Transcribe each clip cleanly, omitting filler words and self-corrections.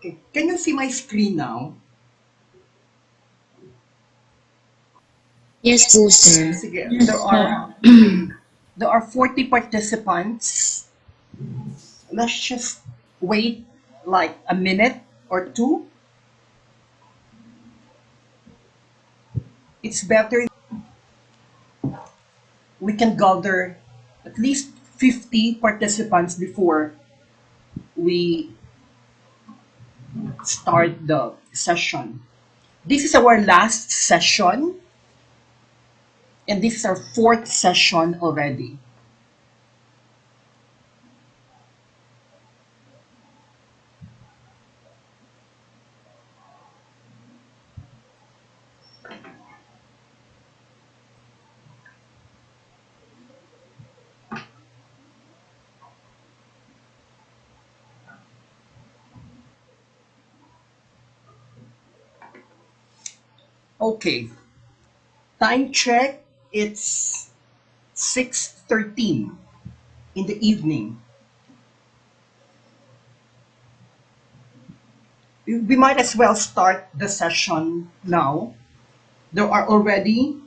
Okay. Can you see my screen now? Yes po, Okay, sir. sige. There are 40 participants. Let's just wait like a minute or two. It's better we can gather at least 50 participants before we start the session. This is our last session, and this is our fourth session already. Okay, time check. It's 6:13 in the evening. We might as well start the session now. There are already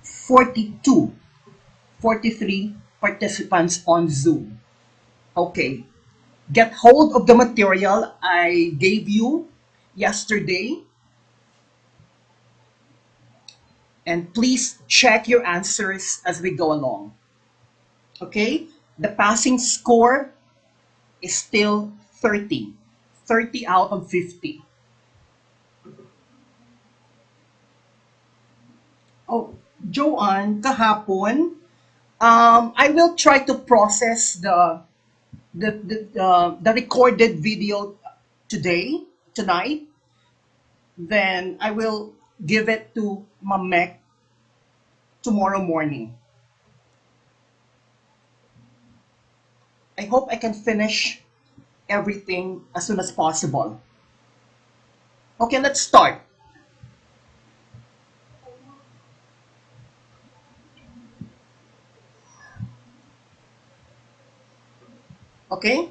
42, 43 participants on Zoom. Okay, get hold of the material I gave you yesterday, and please check your answers as we go along. Okay, the passing score is still 30, 30 out of 50. Oh, Joanne, kahapon, I will try to process the recorded video tonight. Then I will give it to Mamek tomorrow morning. I hope I can finish everything as soon as possible. Okay, let's start. Okay,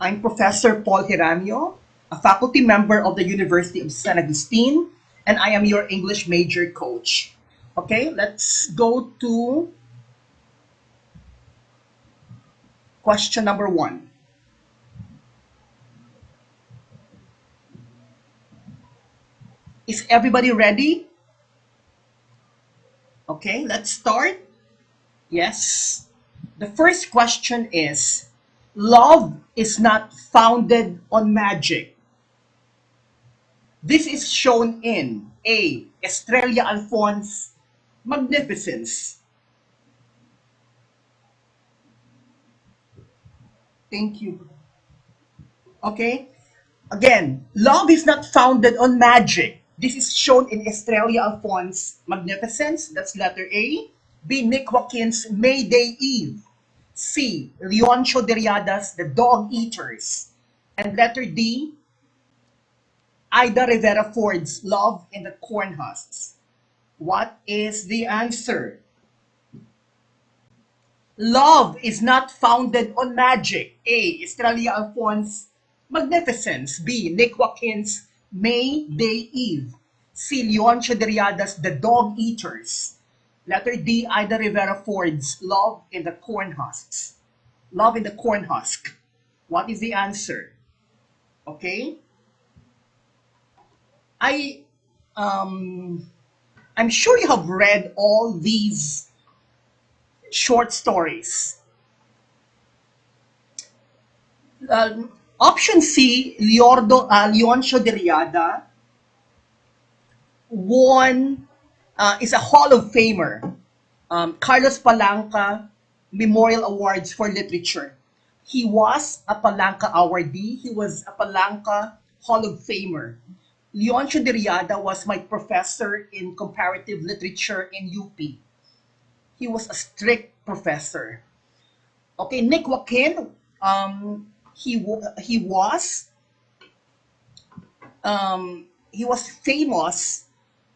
I'm Professor Paul Hiramio, a faculty member of the University of San Agustin, and I am your English major coach. Okay, let's go to question number 1. Is everybody ready? Okay, let's start. Yes. The first question is, love is not founded on magic. This is shown in A. Estrella Alphonse, Magnificence. Thank you. Okay. Again, love is not founded on magic. This is shown in Estrella Alphonse, Magnificence. That's letter A. B. Nick Joaquin's Mayday Eve. C. Leoncio Deriada's The Dog Eaters. And letter D. Ida Rivera Ford's Love in the Corn Husks. What is the answer? Love is not founded on magic. A. Estrella Alphonse, Magnificence. B. Nick Joaquin's May Day Eve. C. Leoncio Deriada's The Dog Eaters. Letter D. Ida Rivera Ford's Love in the Corn Husks. Love in the Corn Husk. What is the answer? Okay. I I'm sure you have read all these short stories. Option C, Leoncio Deriada won, is a Hall of Famer. Carlos Palanca Memorial Awards for Literature. He was a Palanca awardee. He was a Palanca Hall of Famer. Leoncio Deriada was my professor in comparative literature in UP. He was a strict professor. Okay, Nick Joaquin, he was famous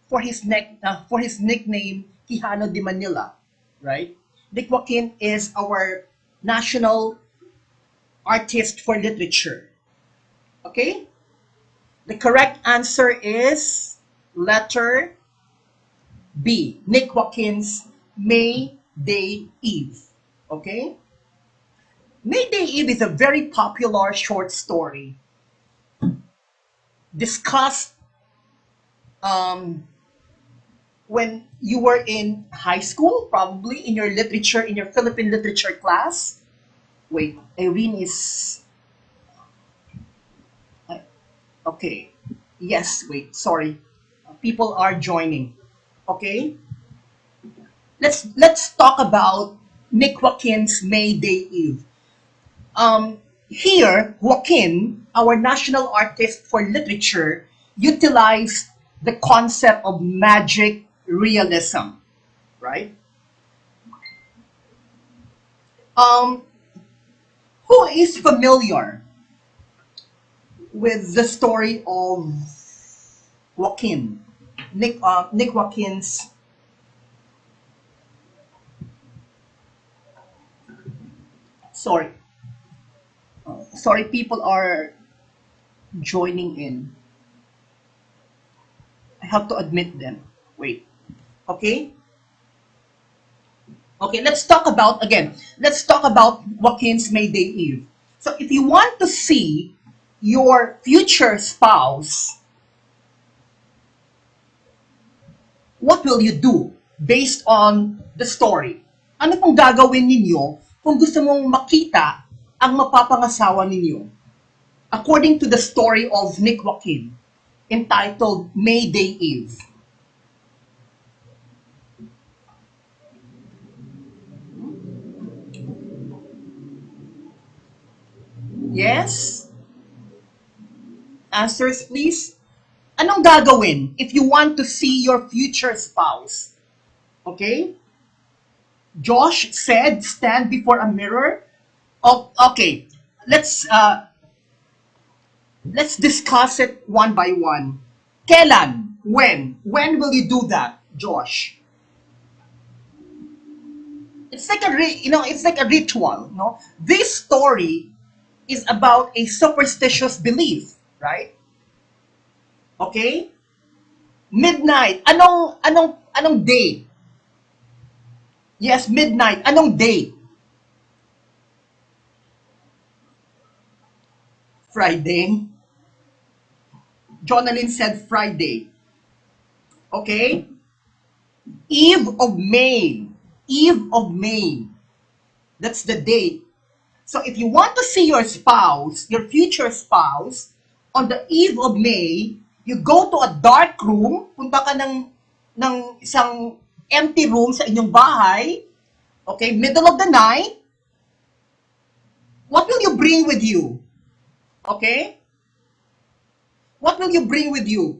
for his nickname Quijano de Manila, right? Nick Joaquin is our national artist for literature. Okay? The correct answer is letter B. Nick Watkins' May Day Eve. Okay? May Day Eve is a very popular short story discussed um, when you were in high school, probably in your literature, in your Philippine literature class. Wait, Irene is okay. Yes, wait, sorry. People are joining. Okay? Let's talk about Nick Joaquin's May Day Eve. Here, Joaquin, our national artist for literature, utilized the concept of magic realism, right? Um, who is familiar with the story of Joaquin? Nick Joaquin's, sorry, sorry, people are joining in. I have to admit them. Wait, okay? Okay, let's talk about Joaquin's May Day Eve. So if you want to see your future spouse, what will you do based on the story? Ano pong gagawin ninyo kung gusto mong makita ang mapapangasawa ninyo? According to the story of Nick Joaquin, entitled May Day Eve. Yes? Answers, please. Anong gagawin if you want to see your future spouse? Okay? Josh said, stand before a mirror. Oh, okay. Let's uh, let's discuss it one by one. Kailan? When? When will you do that, Josh? It's like it's like a ritual. No, this story is about a superstitious belief, right? Okay. Midnight. Anong day? Yes, midnight. Anong day? Friday. Jonalyn said Friday. Okay? Eve of May. Eve of May. That's the date. So if you want to see your spouse, your future spouse, on the eve of May, you go to a dark room, punta ka ng isang empty room sa inyong bahay, okay, middle of the night, what will you bring with you? Okay? What will you bring with you?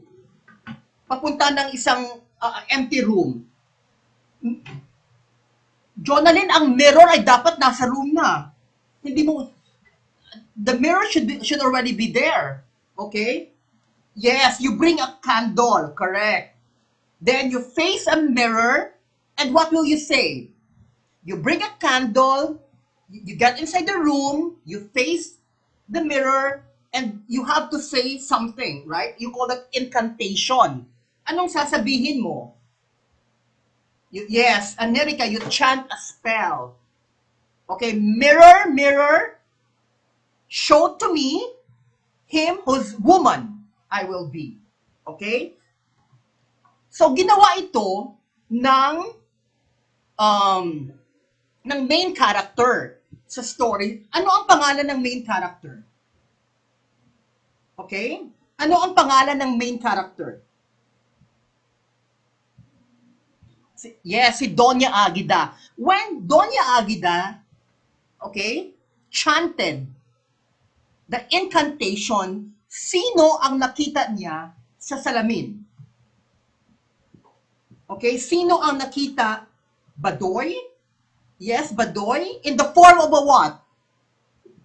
Papunta ng isang empty room. Jonalyn, ang mirror ay dapat nasa room na. Hindi mo, the mirror should already be there. Okay? Yes, you bring a candle, correct. Then you face a mirror, and what will you say? You bring a candle, you get inside the room, you face the mirror, and you have to say something, right? You call it incantation. Anong sasabihin mo? Yes, America, you chant a spell. Okay, mirror, mirror, show to me him whose woman I will be. Okay? So, ginawa ito ng um, ng main character sa story. Ano ang pangalan ng main character? Okay? Ano ang pangalan ng main character? Si Doña Agida. When Doña Agida, okay, chanted the incantation, sino ang nakita niya sa salamin? Okay, sino ang nakita? Badoy? Yes, Badoy. In the form of a what?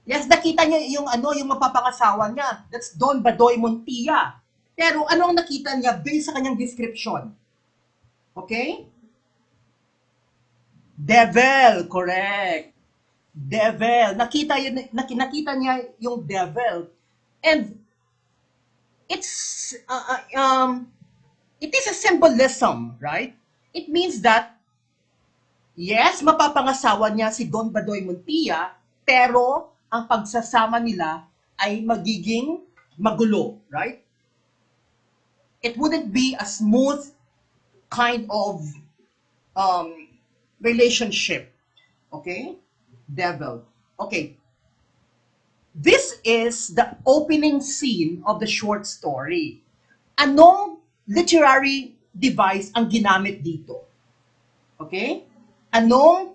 Yes, nakita niya yung mapapangasawa niya. That's Don Badoy Montilla. Pero ano ang nakita niya based sa kanyang description? Okay? Devil, correct. Devil. Nakita niya yung devil. And it's it is a symbolism, right? It means that yes, mapapangasawa niya si Don Badoy Montilla, pero ang pagsasama nila ay magiging magulo, right? It wouldn't be a smooth kind of um, relationship. Okay? Devil. Okay. This is the opening scene of the short story. Anong literary device ang ginamit dito? Okay? Anong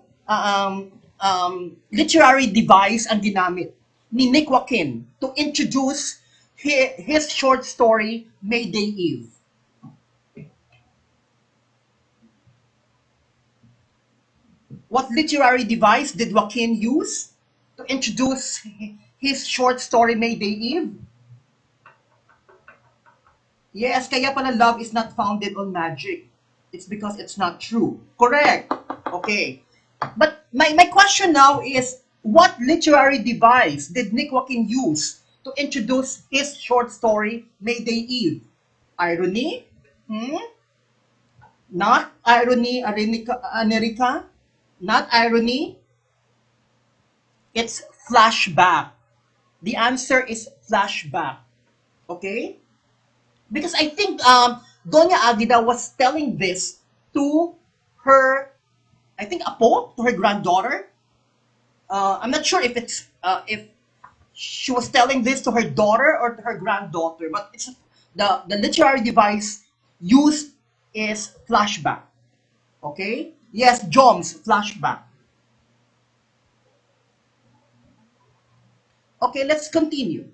literary device ang ginamit ni Nick Joaquin to introduce his short story, Mayday Eve? What literary device did Joaquin use to introduce his short story, Mayday Eve? Yes, kaya pala love is not founded on magic. It's because it's not true. Correct. Okay. But my question now is, what literary device did Nick Joaquin use to introduce his short story, Mayday Eve? Irony? Hmm? Not irony, America? Not irony? It's flashback. The answer is flashback. Okay? Because I think Doña Aguida was telling this to her, I think, apo, to her granddaughter. I'm not sure if she was telling this to her daughter or to her granddaughter, but it's the literary device used is flashback. Okay? Yes, Joms, flashback. Okay, let's continue.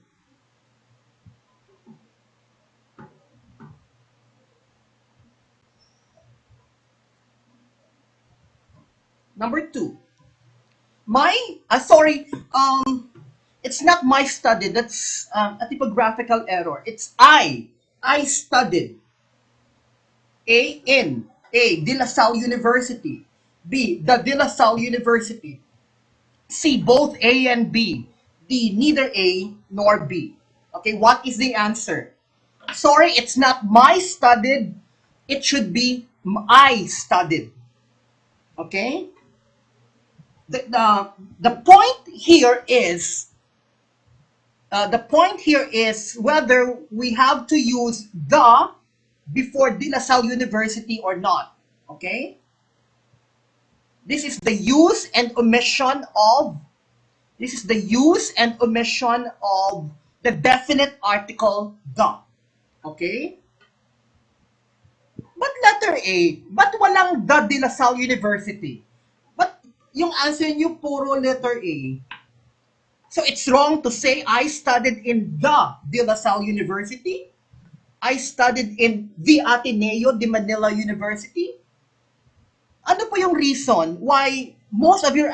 Number two. My, sorry, it's not my study. That's a typographical error. It's I. I studied. A, in. A, De La Salle University. B, the De La Salle University. C, both A and B. D, neither A nor B. Okay, what is the answer? Sorry, it's not my studied. It should be I studied. Okay? The point here is whether we have to use the before De La Salle University or not. Okay? This is the use and omission of the definite article the. Okay? But letter A, but walang the De La Salle University? But yung answer niyo puro letter A. So it's wrong to say I studied in the De La Salle University. I studied in the Ateneo de Manila University. Ano po yung reason why most of you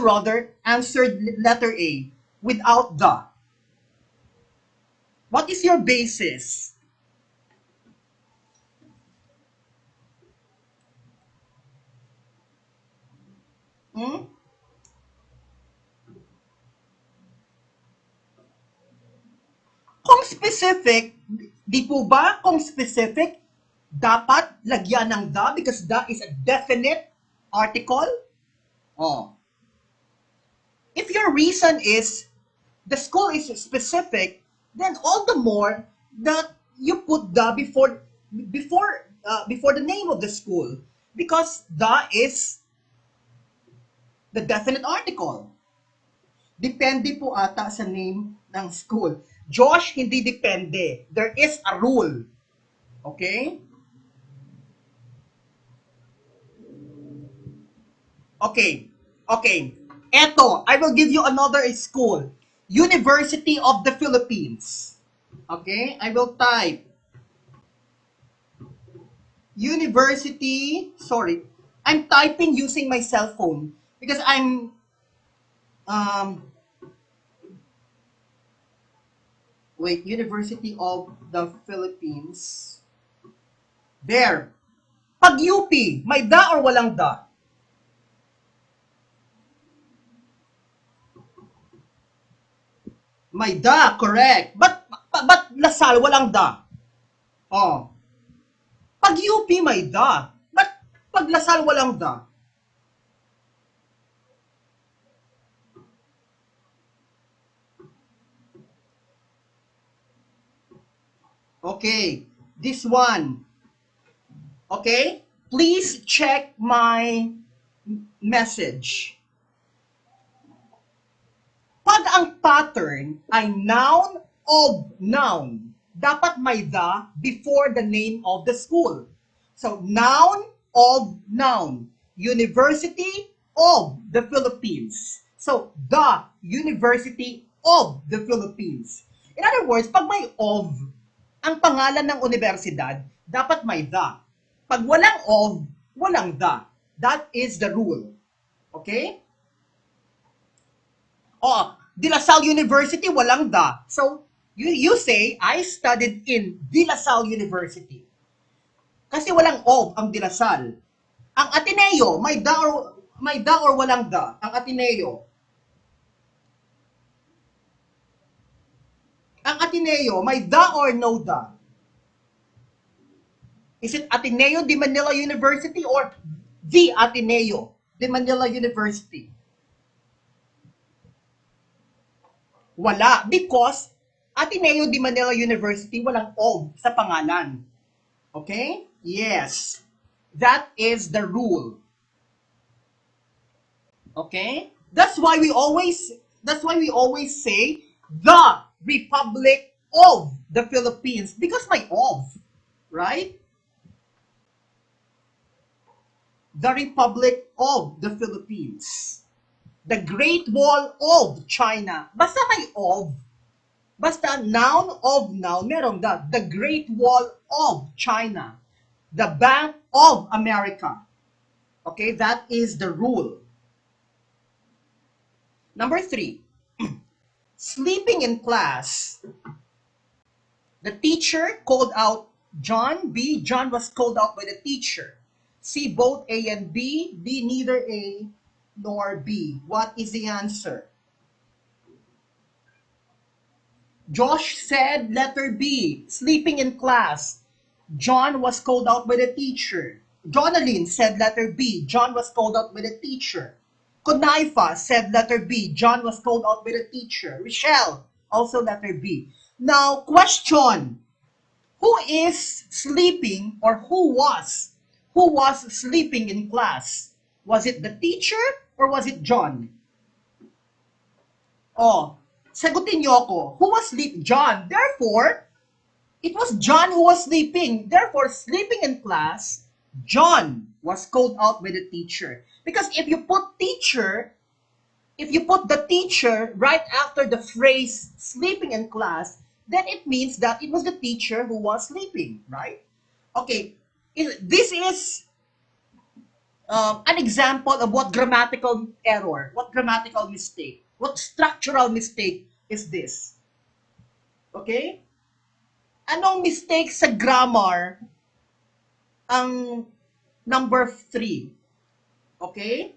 rather, answered letter A without the? What is your basis? Hmm? Kung specific, di po ba kung specific, dapat lagyan ng the because the is a definite article? Oh. If your reason is the school is specific, then all the more that you put the before the name of the school because the is the definite article. Depende po ata sa name ng school. Josh, hindi depende. There is a rule. Okay? Okay. Okay. Eto, I will give you another school. University of the Philippines. Okay? I will type University, sorry. I'm typing using my cell phone because I'm um wait, University of the Philippines. There. Pag UP, may da or walang da? May da, correct. But Ba't Lasal walang da? Oh. Pag UP may da. Ba't pag Lasal walang da? Okay. This one. Okay? Please check my message. Pag ang pattern ay noun of noun, dapat may the before the name of the school. So, noun of noun. University of the Philippines. So, the University of the Philippines. In other words, pag may of, ang pangalan ng universidad, dapat may the. Pag walang of, walang the. That is the rule. Okay? Oh, De La Salle University, walang da. So, you say, I studied in De La Salle University. Kasi walang of ang De La Salle. Ang Ateneo, may da or walang da? Ang Ateneo. Ang Ateneo, may da or no da? Is it Ateneo de Manila University or the Ateneo de Manila University? Wala. Because Ateneo de Manila University, walang of sa pangalan. Okay? Yes. That is the rule. Okay? That's why we always say the Republic of the Philippines because my of, right? The Republic of the Philippines. The Great Wall of China. Basta may of. Basta noun of noun, merong the Great Wall of China. The Bank of America. Okay, that is the rule. Number 3, sleeping in class. The teacher called out John. B, John was called out by the teacher. C, both A and B. D, neither A nor B. What is the answer? Josh said letter B, sleeping in class. John was called out by the teacher. Jonalyn said letter B, John was called out by the teacher. Konaifa said letter B, John was called out by the teacher. Michelle, also letter B. Now, question. Who is sleeping or who was sleeping in class? Was it the teacher or was it John? Oh, sagutin niyo ako. Who was sleeping? John. Therefore, it was John who was sleeping. Therefore, sleeping in class, John was called out by the teacher. Because if you put the teacher right after the phrase sleeping in class, then it means that it was the teacher who was sleeping, right? Okay, this is an example of what grammatical error, what grammatical mistake, what structural mistake is this? Okay? Anong mistake sa grammar ang number 3? Okay?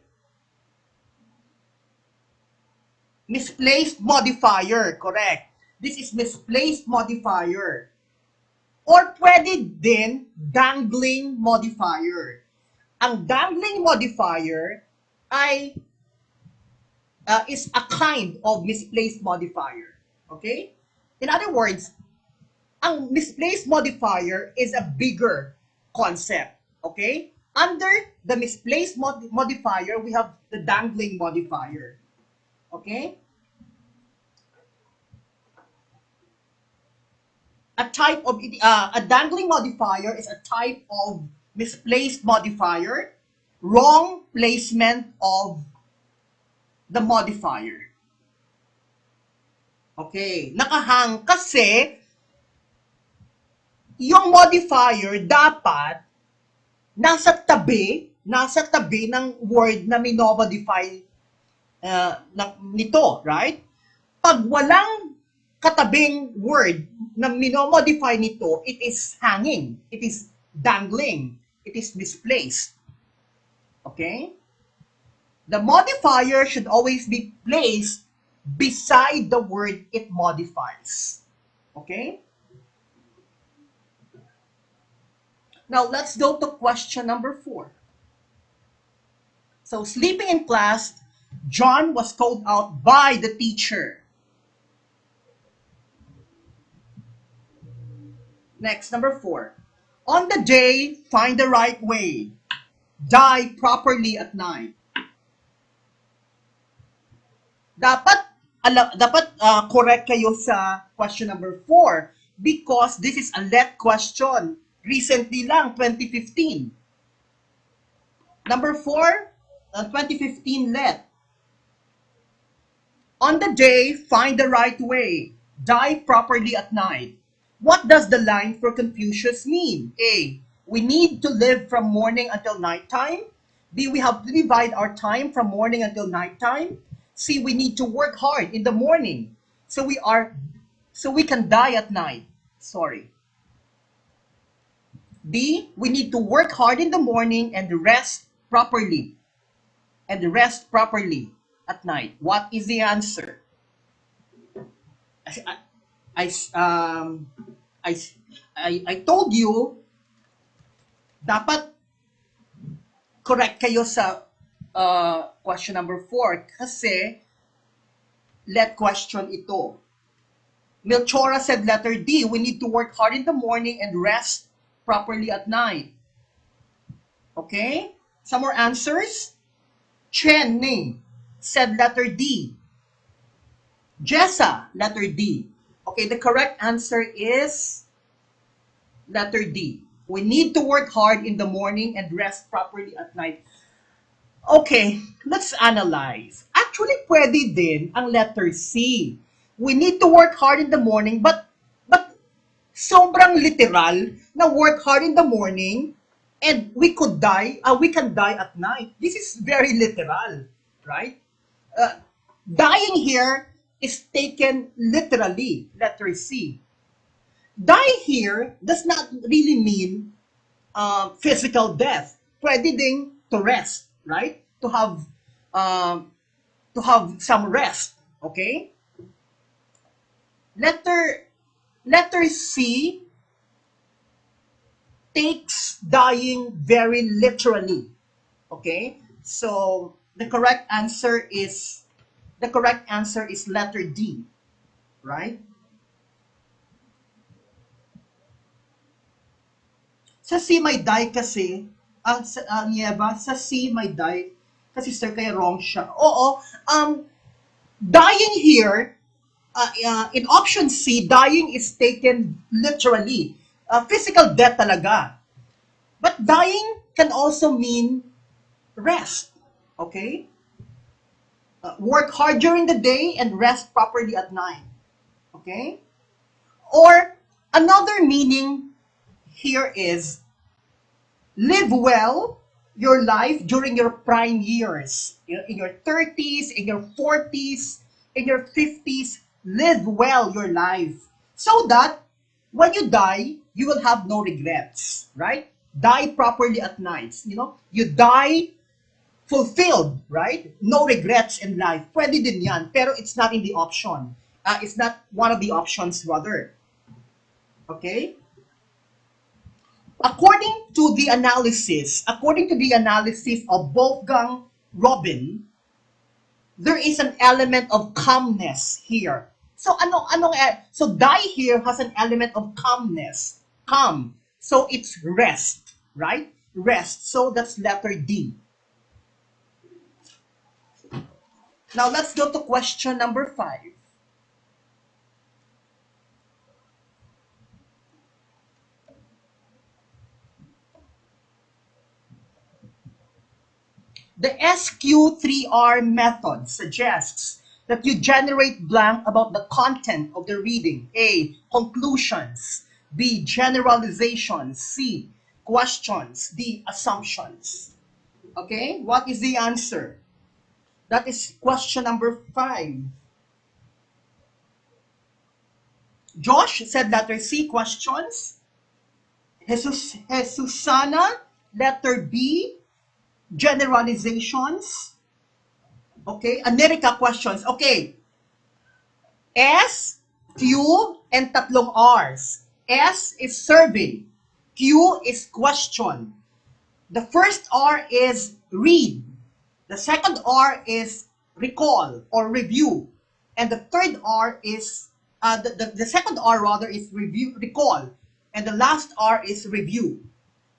Misplaced modifier, correct. This is misplaced modifier. Or pwede din dangling modifier. Ang dangling modifier ay is a kind of misplaced modifier. Okay? In other words, ang misplaced modifier is a bigger concept. Okay? Under the misplaced modifier, we have the dangling modifier. Okay? A dangling modifier is a type of misplaced modifier, wrong placement of the modifier. Okay, nakahang kasi yung modifier dapat nasa tabi ng word na minomodify nito, right? Pag walang katabing word na minomodify nito, it is hanging, it is dangling, it is misplaced. Okay? The modifier should always be placed beside the word it modifies. Okay? Now, let's go to question number 4. So, sleeping in class, John was called out by the teacher. Next, number 4. On the day, find the right way. Die properly at night. Dapat correct kayo sa question number 4 because this is a let question. Recently lang, 2015. Number 4, 2015 let. On the day, find the right way. Die properly at night. What does the line for Confucius mean? A. We need to live from morning until nighttime. B. We have to divide our time from morning until nighttime. C. We need to work hard in the morning. So we can die at night. Sorry. D. We need to work hard in the morning and rest properly. At night. What is the answer? I, I, um, I told you, dapat correct kayo sa question number 4 kasi let question ito. Milchora said letter D, we need to work hard in the morning and rest properly at night. Okay? Some more answers? Chen Ning said letter D. Jessa, letter D. Okay, the correct answer is letter D. We need to work hard in the morning and rest properly at night. Okay, let's analyze. Actually, pwede din ang letter C. We need to work hard in the morning, but sobrang literal na work hard in the morning and we can die at night. This is very literal, right? Dying here is taken literally, letter C. Die here does not really mean physical death. Pwede ding to rest, right? To have some rest, okay? Letter C takes dying very literally, okay? So the correct answer is letter D, right? Sa C may die kasi, Nieva, sa C may die kasi sir kaya wrong siya. Oo, dying here, in option C, dying is taken literally. Physical death talaga. But dying can also mean rest, okay? Work hard during the day and rest properly at night, okay? Or another meaning here is live well your life during your prime years. In your 30s, in your 40s, in your 50s, live well your life. So that when you die, you will have no regrets, right? Die properly at night. You die fulfilled, right? No regrets in life. Pwede din yan, pero it's not in the option. It's not one of the options, rather. Okay? According to the analysis of Wolfgang Robin, there is an element of calmness here. So so die here has an element of calmness. Calm. So it's rest, right? Rest. So that's letter D. Now let's go to question number 5. The SQ3R method suggests that you generate blank about the content of the reading. A. Conclusions. B. Generalizations. C. Questions. D. Assumptions. Okay, what is the answer? That is question number 5. Josh said letter C, questions. Jesusana, letter B, generalizations. Okay, America, questions. Okay, S Q, and tatlong R's. S is survey. Q is question. The first R is read. The second R is recall or review. And the third R is, the second R rather is review, recall. And the last R is review.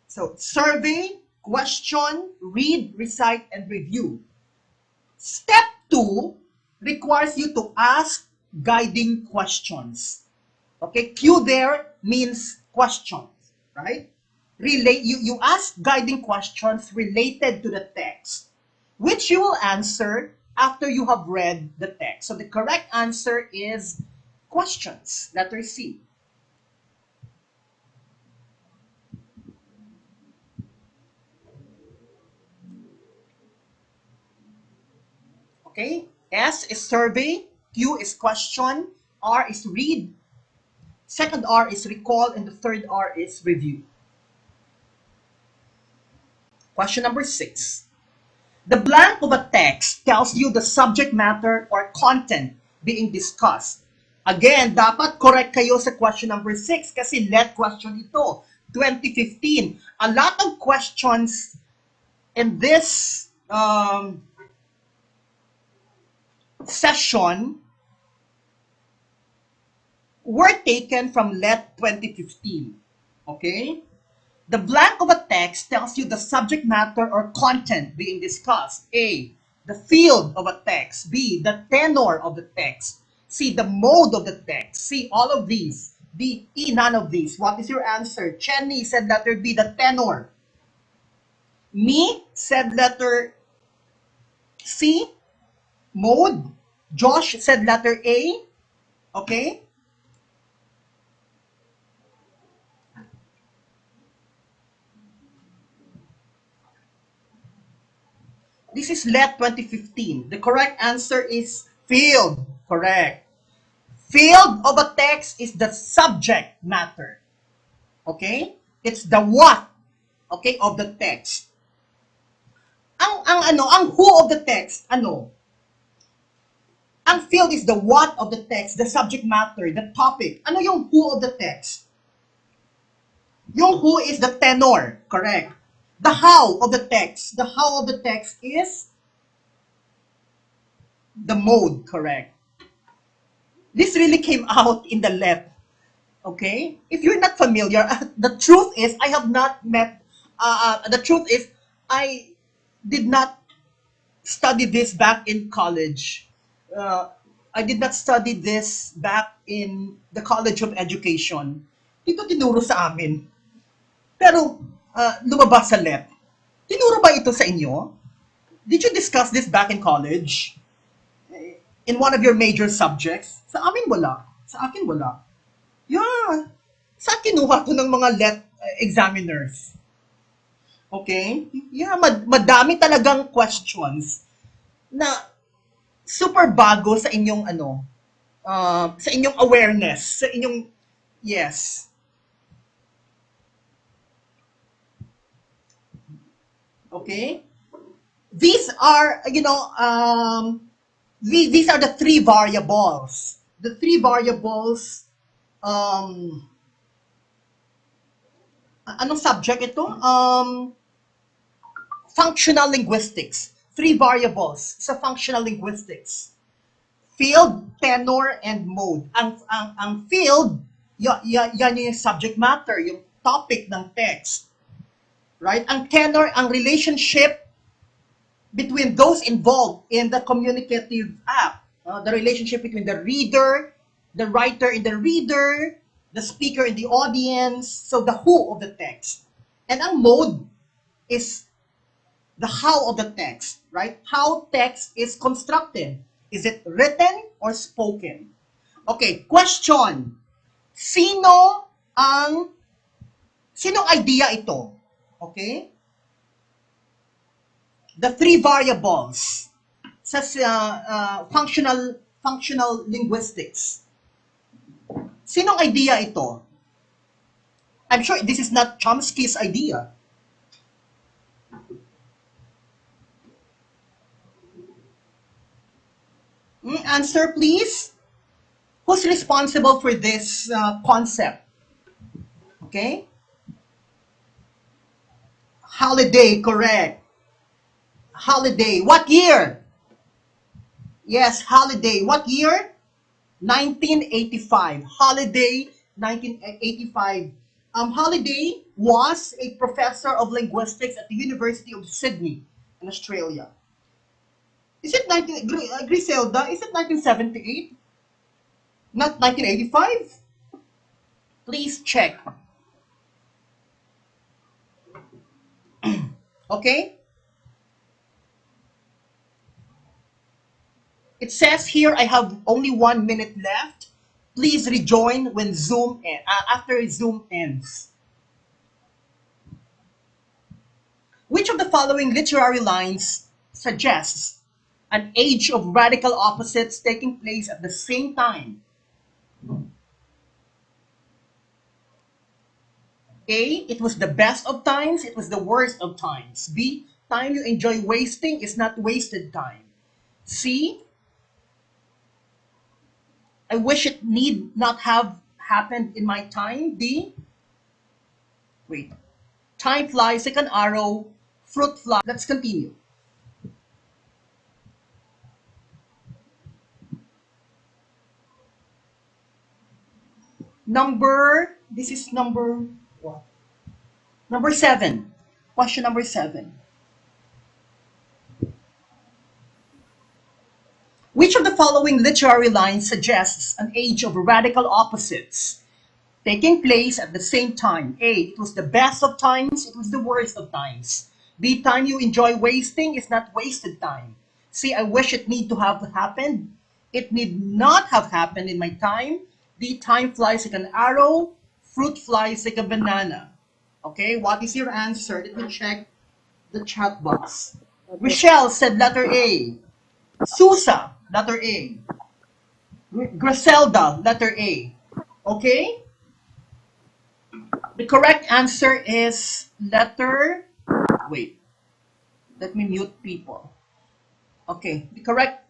So survey, question, read, recite, and review. Step 2 requires you to ask guiding questions. Okay, Q there means questions, right? You ask guiding questions related to the text, which you will answer after you have read the text. So the correct answer is questions, letter C. Okay, S is survey, Q is question, R is read, second R is recall, and the third R is review. Question number 6. The blank of a text tells you the subject matter or content being discussed. Again, dapat correct kayo sa question number 6 kasi let question ito, 2015. A lot of questions in this session were taken from let 2015. Okay? The blank of a text tells you the subject matter or content being discussed. A, the field of a text. B, the tenor of the text. C, the mode of the text. C, all of these. D, E, none of these. What is your answer? Chenny said letter B, the tenor. Me said letter C, mode. Josh said letter A. Okay? This is let 2015. The correct answer is field. Correct. Field of a text is the subject matter. Okay? It's the what, okay, of the text. Ang who of the text, ano? Ang field is the what of the text, the subject matter, the topic. Ano yung who of the text? Yung who is the tenor, correct. The how of the text. The how of the text is the mode, correct. This really came out in the let. Okay? If you're not familiar, the truth is, I have not met, the truth is, I did not study this back in college. I did not study this back in the College of Education. Ito tinuro sa amin. Pero, lumabas sa let. Tinuro ba ito sa inyo? Did you discuss this back in college? In one of your major subjects? Sa amin wala. Sa akin wala. Yeah. Saan kinuha to ng mga let examiners? Okay? Yeah, madami talagang questions na super bago sa inyong sa inyong awareness, sa inyong, yes. Okay? These are, these are the three variables. The three variables, anong subject ito? Functional linguistics. Three variables sa functional linguistics. Field, tenor, and mode. Ang field, yan yung subject matter, yung topic ng text. Right? Ang tenor, ang relationship between those involved in the communicative act. The relationship between the reader, the writer and the reader, the speaker and the audience. So the who of the text. And ang mode is the how of the text, right? How text is constructed. Is it written or spoken? Okay, question. Sinong idea ito? Okay? The three variables sa functional linguistics. Sinong idea ito? I'm sure this is not Chomsky's idea. Answer, please. Who's responsible for this concept? Okay? Holiday, correct. Holiday. What year? Yes, holiday. What year? 1985. Holiday, 1985. Holiday was a professor of linguistics at the University of Sydney in Australia. Is it 19, Griselda, is it 1978? Not 1985? Please check. Okay? It says here I have only 1 minute left. Please rejoin when after Zoom ends. Which of the following literary lines suggests an age of radical opposites taking place at the same time? A, it was the best of times, it was the worst of times. B, time you enjoy wasting is not wasted time. C, I wish it need not have happened in my time. D, wait, time flies like an arrow, fruit flies. Let's continue. This is number what? Number 7. Question number 7. Which of the following literary lines suggests an age of radical opposites taking place at the same time? A, it was the best of times, it was the worst of times. B, time you enjoy wasting is not wasted time. C, I wish it need to have happened. It need not have happened in my time. D, time flies like an arrow, fruit flies like a banana. Okay, what is your answer? Let me check the chat box. Rochelle said letter A. Susa, letter A. Griselda, letter A. Okay? The correct answer is letter. Wait, let me mute people. Okay, the correct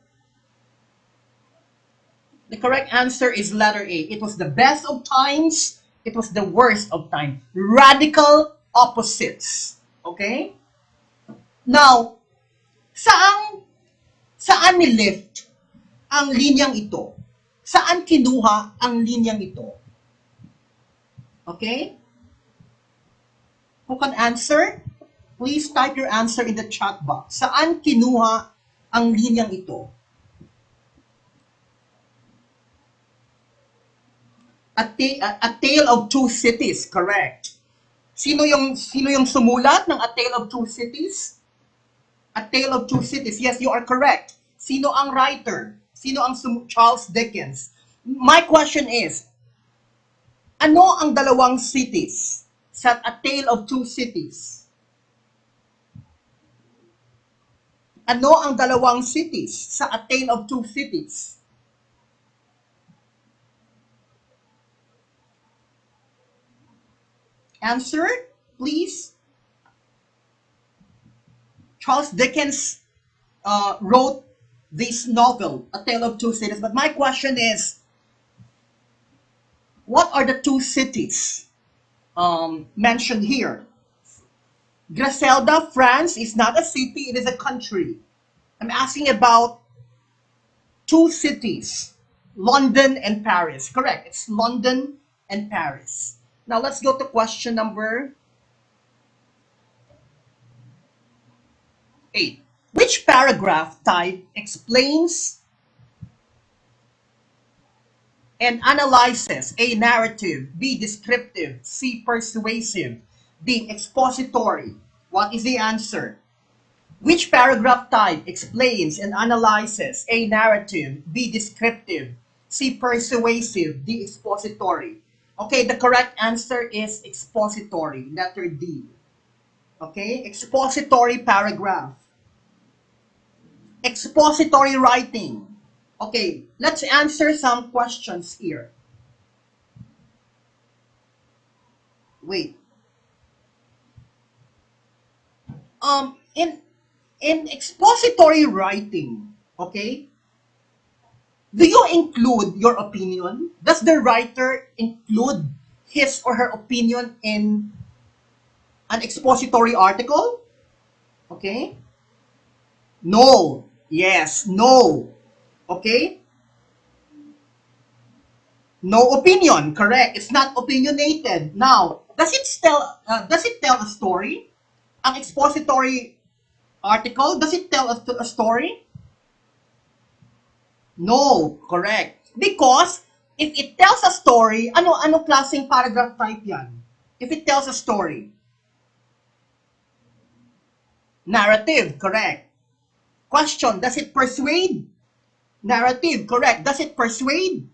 answer is letter A. It was the best of times, it was the worst of time. Radical opposites. Okay? Now, saan saan ni-lift ang linyang ito? Saan kinuha ang linyang ito? Okay? Who can answer? Please type your answer in the chat box. Saan kinuha ang linyang ito? A Tale of Two Cities, correct. Sino yung sumulat ng A Tale of Two Cities? A Tale of Two Cities. Yes, you are correct. Sino ang writer? Charles Dickens. My question is, ano ang dalawang cities sa A Tale of Two Cities? Ano ang dalawang cities sa A Tale of Two Cities? Answer, please. Charles Dickens wrote this novel, A Tale of Two Cities. But my question is, what are the two cities mentioned here? Griselda, France is not a city, it is a country. I'm asking about two cities, London and Paris. Correct, it's London and Paris. Now let's go to question number 8. Which paragraph type explains and analyzes? A, narrative. B, descriptive. C, persuasive. D, expository. What is the answer? Which paragraph type explains and analyzes? A, narrative. B, descriptive. C, persuasive. D, expository. Okay, the correct answer is expository, letter D. Okay, expository paragraph. Expository writing. Okay, let's answer some questions here. Wait. In expository writing, okay, Do you include your opinion? Does the writer include his or her opinion in an expository article? Okay? No. Yes. No. Okay? No opinion. Correct. It's not opinionated. Now, does it tell a story? Ang expository article, does it tell a story? No. Correct. Because if it tells a story, ano klaseng paragraph type 'yan? If it tells a story, narrative. Correct. Question, does it persuade? Narrative. Correct. Does it persuade?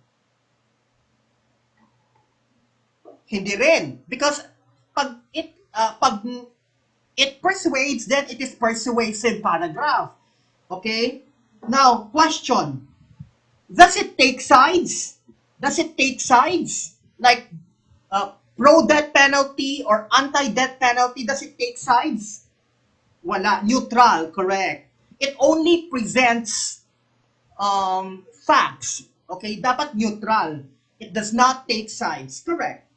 Hindi rin. Because pag it persuades, then it is persuasive paragraph. Okay? Now, question. Does it take sides? Does it take sides? Like, pro-death penalty or anti-death penalty, does it take sides? Wala. Neutral, correct. It only presents facts. Okay? Dapat neutral. It does not take sides. Correct.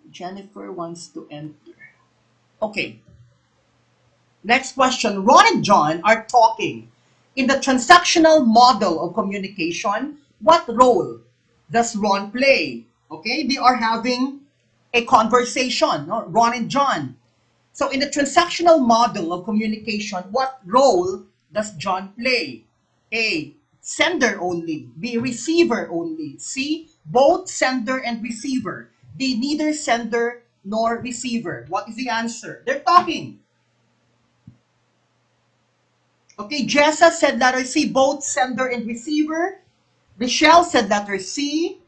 Jennifer wants to enter. Okay. Next question. Ron and John are talking. In the transactional model of communication, what role does Ron play? Okay, they are having a conversation, no? Ron and John. So in the transactional model of communication, what role does John play? A, sender only. B, receiver only. C, both sender and receiver. D, neither sender nor receiver. What is the answer? They're talking. Okay, Jessa said letter C, both sender and receiver. Michelle said letter C.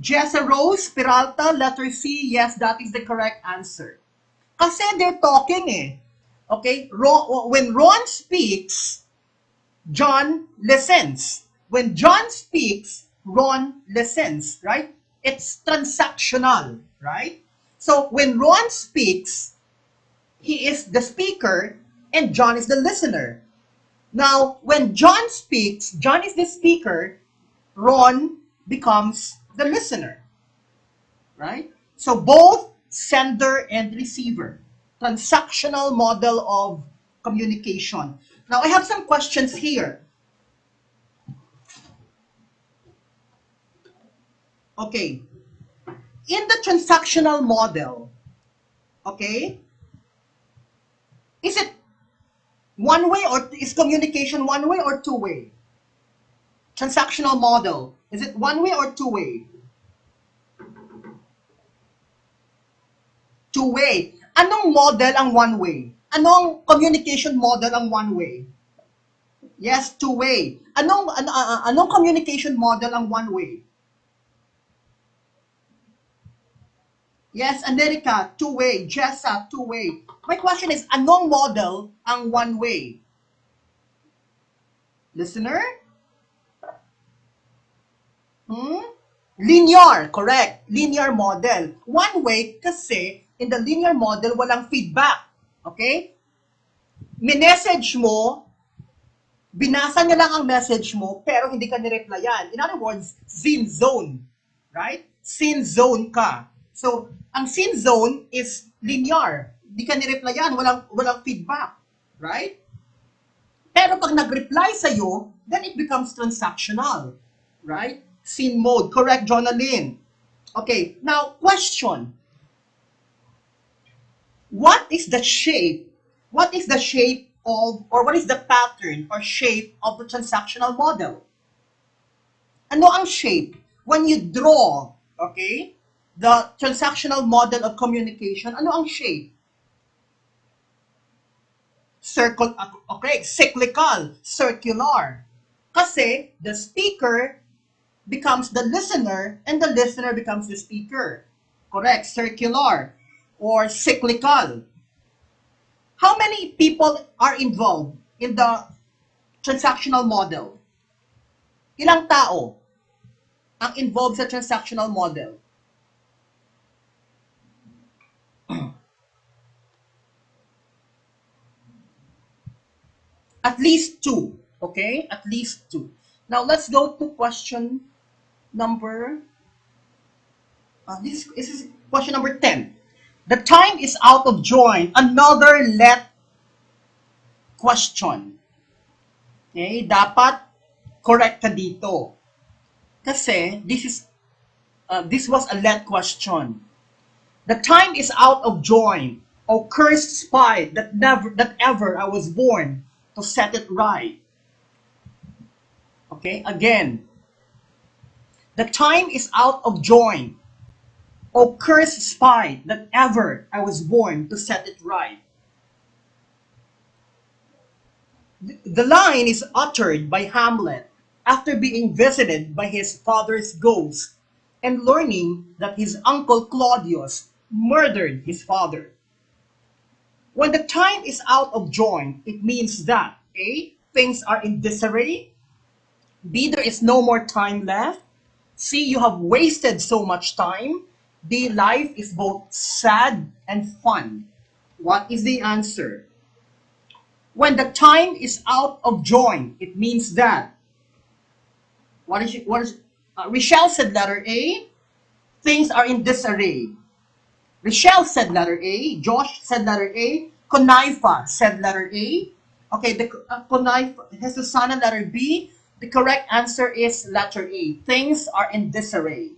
Jessa Rose Peralta, letter C. Yes, that is the correct answer. Kasi they're talking eh. Okay, when Ron speaks, John listens. When John speaks, Ron listens, right? It's transactional, right? So when Ron speaks, he is the speaker and John is the listener. Now, when John speaks, John is the speaker, Ron becomes the listener, right? So both sender and receiver, transactional model of communication. Now, I have some questions here. Okay, in the transactional model, okay, is it one way or is communication one way or two way? Transactional model, is it one way or two way? Two way. Anong model ang one way? Anong communication model ang one way? Yes, two way. Anong communication model ang one way? Yes, America, two way. Jessa, two way. My question is, anong model ang one way? Listener? Linear, correct. Linear model. One way kasi in the linear model walang feedback. Okay? Minessage mo, binasa niya lang ang message mo, pero hindi ka nireplyan. In other words, scene zone. Right? Scene zone ka. So, ang scene zone is linear. Hindi ka nireplyan, walang feedback. Right? Pero pag nag-reply sa'yo, then it becomes transactional. Right? Scene mode. Correct, Jonalyn. Okay, now question. What is the shape? What is the shape of, or what is the pattern or shape of the transactional model? Ano ang shape? When you draw, okay, the transactional model of communication, ano ang shape? Okay, cyclical, circular. Kasi the speaker becomes the listener and the listener becomes the speaker. Correct, circular or cyclical. How many people are involved in the transactional model? Ilang tao ang involved sa transactional model? At least two. Okay? At least two. Now let's go to question number, this is question number 10. The time is out of joint. Another let question. Okay? Dapat correct ka dito. Kasi this was a let question. The time is out of joint. O cursed spite that ever I was born to set it right. Okay, again. The time is out of joint. O cursed spite that ever I was born to set it right. The line is uttered by Hamlet after being visited by his father's ghost and learning that his uncle Claudius murdered his father. When the time is out of joint, it means that A, things are in disarray, B, there is no more time left, C, you have wasted so much time, D, life is both sad and fun. What is the answer? When the time is out of joint, it means that, Richelle said letter A, things are in disarray. Richelle said letter A, Josh said letter A, Conaifa said letter A. Okay, Conaifa, Jesusana letter B. The correct answer is letter A. Things are in disarray.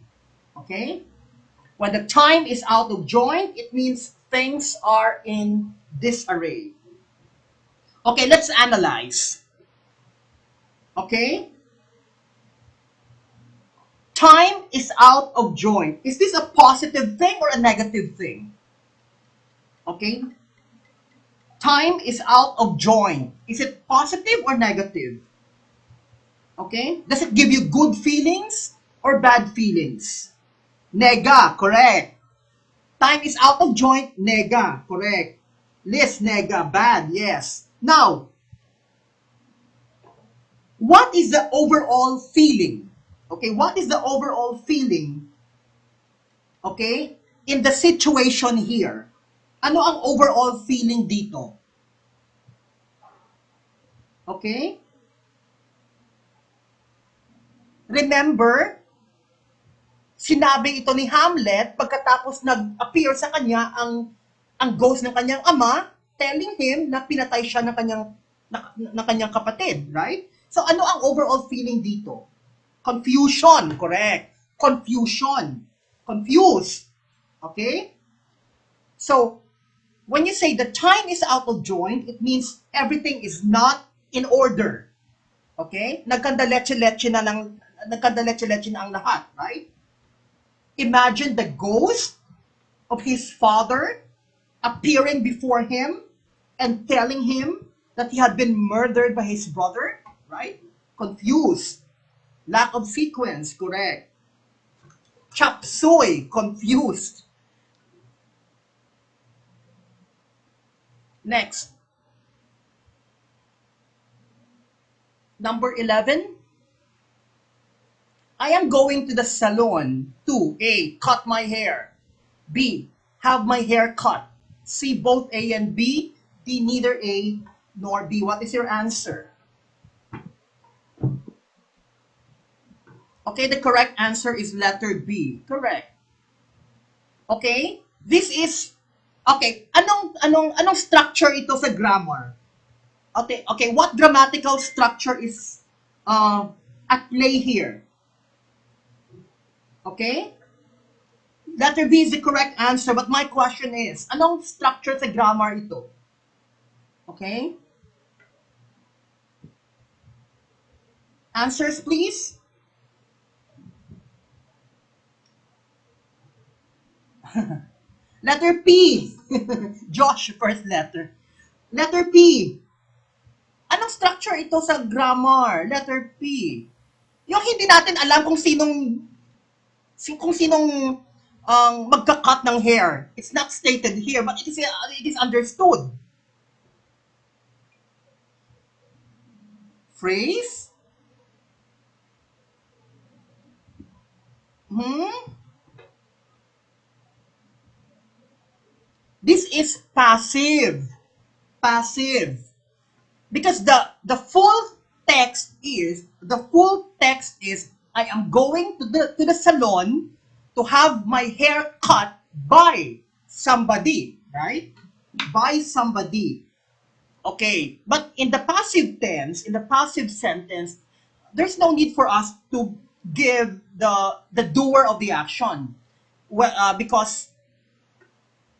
Okay? When the time is out of joint, it means things are in disarray. Okay, let's analyze. Okay? Time is out of joint. Is this a positive thing or a negative thing? Okay? Time is out of joint. Is it positive or negative? Okay? Does it give you good feelings or bad feelings? Nega, correct. Time is out of joint, nega, correct. Liz, nega, bad, yes. Now, what is the overall feeling? Okay, what is the overall feeling? Okay, in the situation here. Ano ang overall feeling dito? Okay? Remember, sinabi ito ni Hamlet pagkatapos nag-appear sa kanya ang ghost ng kanyang ama, telling him na pinatay siya ng kanyang kapatid, right? So ano ang overall feeling dito? Confusion, correct. Confusion. Confused. Okay? So, when you say the time is out of joint, it means everything is not in order. Okay? Nagkandaletse-letse na ang lahat, right? Imagine the ghost of his father appearing before him and telling him that he had been murdered by his brother, right? Confused. Lack of sequence, correct. Chop suey, confused. Next. Number 11. I am going to the salon to A, cut my hair. B, have my hair cut. C, both A and B. D, neither A nor B. What is your answer? Okay, the correct answer is letter B. Correct. Okay? This is, okay, anong structure ito sa grammar? Okay, what grammatical structure is at play here? Okay? Letter B is the correct answer, but my question is, anong structure sa grammar ito? Okay? Answers, please. Letter P. Josh, first letter. Letter P. Anong structure ito sa grammar? Letter P. Yung hindi natin alam kung sinong magka-cut ng hair. It's not stated here, but it is understood. Phrase? This is passive. Passive. Because the full text is I am going to the salon to have my hair cut by somebody, right? By somebody. Okay, but in the passive tense, in the passive sentence, there's no need for us to give the doer of the action. Well, because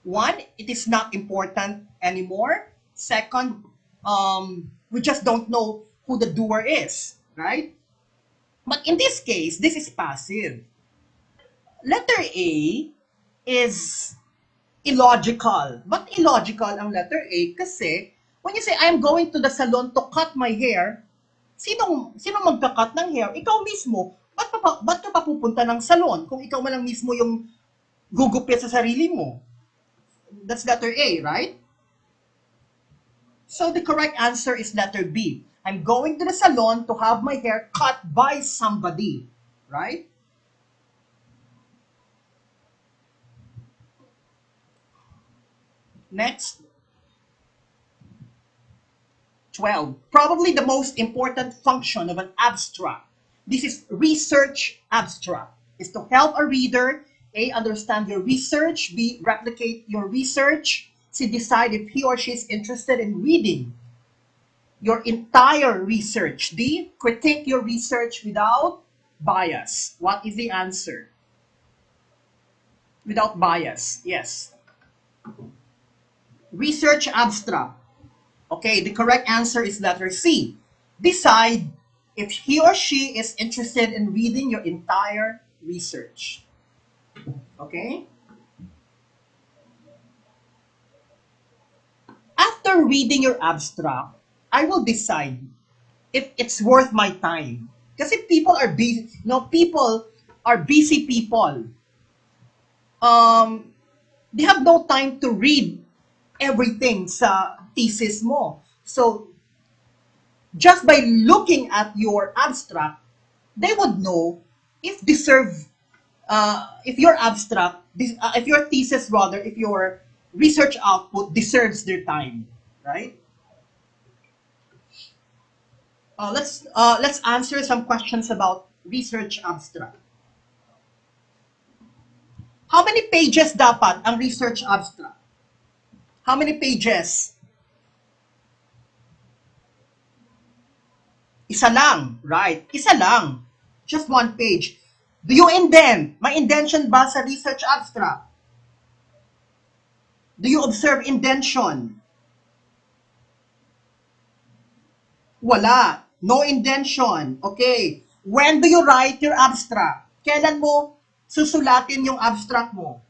one, it is not important anymore. Second, we just don't know who the doer is, right? But in this case, this is passive. Letter A is illogical. But illogical ang letter A kasi when you say, I'm going to the salon to cut my hair, sinong magka-cut ng hair? Ikaw mismo. Ba't ka pa pupunta ng salon kung ikaw man lang mismo yung gugupit sa sarili mo? That's letter A, right? So the correct answer is letter B. I'm going to the salon to have my hair cut by somebody, right? Next. 12. Probably the most important function of an abstract. This is research abstract. Is to help a reader, A, understand your research, B, replicate your research, C, decide if he or she is interested in reading your entire research, D, critique your research without bias. What is the answer? Without bias, yes. Research abstract. Okay, the correct answer is letter C. Decide if he or she is interested in reading your entire research. Okay? After reading your abstract, I will decide if it's worth my time. Kasi people are busy, people are busy people. They have no time to read everything sa thesis mo. So, just by looking at your abstract, they would know if if your abstract, if your thesis rather, if your research output deserves their time, right? Let's answer some questions about research abstract. How many pages dapat ang research abstract? How many pages? Isa lang, right? Isa lang. Just one page. Do you indent? May indention ba sa research abstract? Do you observe indention? Wala. No indention. Okay. When do you write your abstract? Kailan mo susulatin yung abstract mo?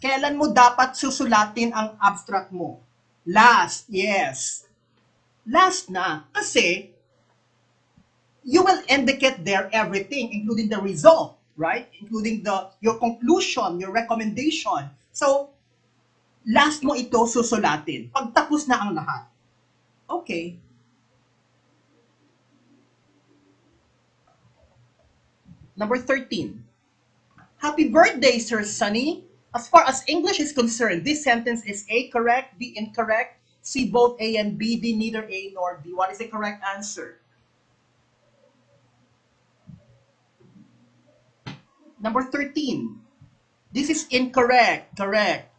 Kailan mo dapat susulatin ang abstract mo? Last. Yes. Last na. Kasi, you will indicate there everything, including the result, right? Including your conclusion, your recommendation. So, last mo ito susulatin. Pag tapos na ang lahat. Okay. Number 13. Happy birthday, Sir Sunny. As far as English is concerned, this sentence is A, correct, B, incorrect, C, both A and B, D, neither A nor B. What is the correct answer? Number 13. This is incorrect. Correct.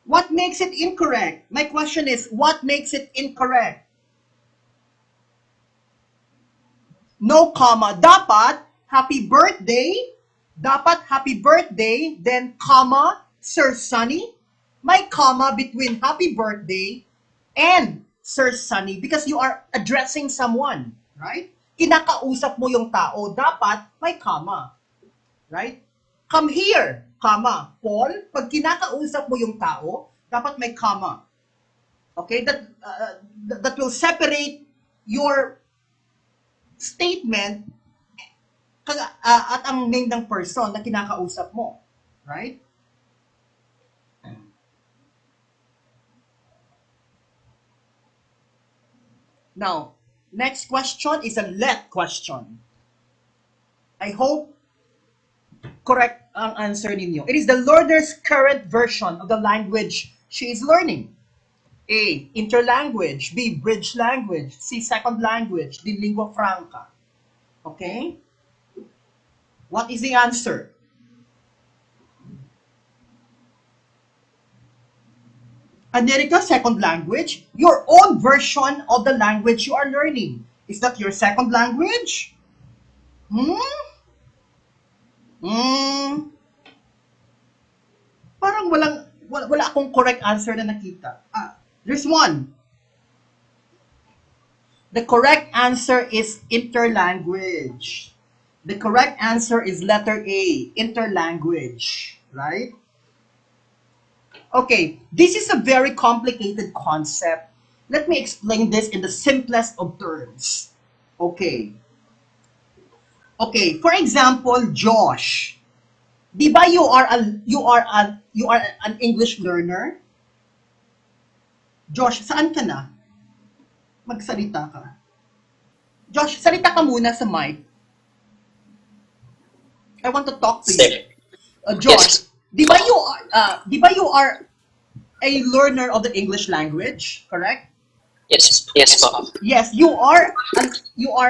What makes it incorrect? My question is, what makes it incorrect? No comma. Dapat, happy birthday. Dapat, happy birthday. Then, comma, Sir Sunny. May comma between happy birthday and Sir Sunny because you are addressing someone, right? Kinakausap mo yung tao. Dapat, may comma. Right? Come here, comma. Paul, pag kinakausap mo yung tao, dapat may comma. Okay? That will separate your statement at ang name ng person na kinakausap mo. Right? Now, next question is a let question. I hope correct ang answer ninyo. It is the learner's current version of the language she is learning? A, interlanguage. B, bridge language. C, second language. D, lingua franca. Okay? What is the answer? America, second language. Your own version of the language you are learning. Is that your second language? Hmm? Hmm? Parang wala akong correct answer na nakita. There's one. The correct answer is interlanguage. The correct answer is letter A, interlanguage, right? Okay, this is a very complicated concept. Let me explain this in the simplest of terms. Okay. Okay, for example, Josh. Di ba you are an English learner? Josh, saan ka na? Magsalita ka. Josh, salita ka muna sa mic. I want to talk to you. Sir. Josh, Yes. di ba you are a learner of the English language, correct? Yes. Yes po. Yes, you are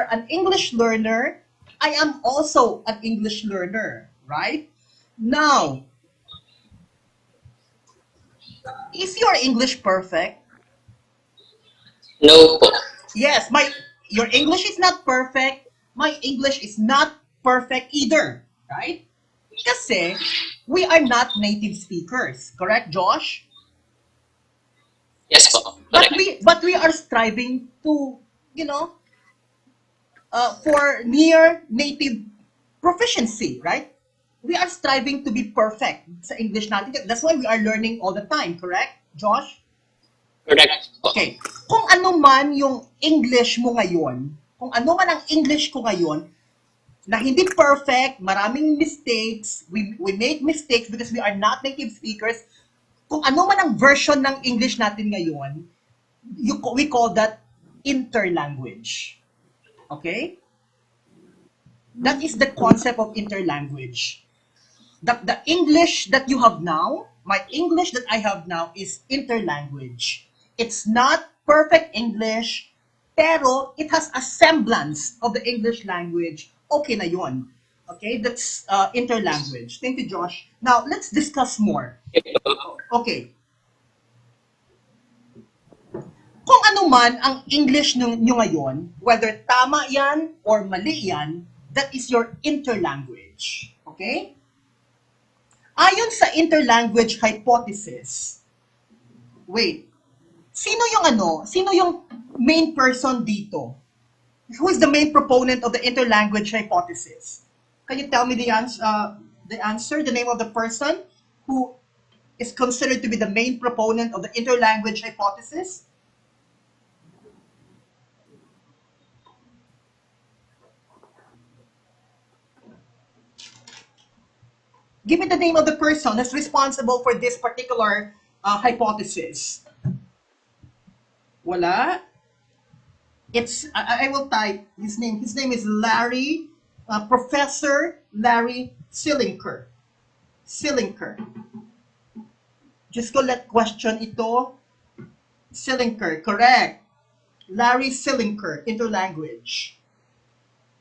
an English learner. I am also an English learner, right? Now, is your English perfect? No po. Yes, your English is not perfect. My English is not perfect either, right? Kasi we are not native speakers, correct, Josh? Yes po. But Correct. we are striving to, you know, for near native proficiency, right? We are striving to be perfect sa English natin. That's why we are learning all the time, correct, Josh? Correct po. Okay. Kung ano man yung English mo ngayon, kung ano man ang English ko ngayon, na hindi perfect, maraming mistakes, we make mistakes because we are not native speakers, kung ano man ang version ng English natin ngayon, we call that interlanguage. Okay? That is the concept of interlanguage. The English that you have now, my English that I have now is interlanguage. It's not perfect English, pero it has a semblance of the English language. Okay na yun. Okay, that's interlanguage. Thank you, Josh. Now, let's discuss more. Okay po. Okay. Kung ano man ang English nyo ngayon, whether tama yan or mali yan, that is your interlanguage. Okay? Ayon sa interlanguage hypothesis, wait, sino yung main person dito? Who is the main proponent of the interlanguage hypothesis? Can you tell me the answer, the name of the person who is considered to be the main proponent of the interlanguage hypothesis? Give me the name of the person that's responsible for this particular hypothesis. Wala? I will type his name. His name is Larry, Professor Larry Sillinker. Sillinker. Just ko let question ito. Sillinker, correct. Larry Sillinker, interlanguage.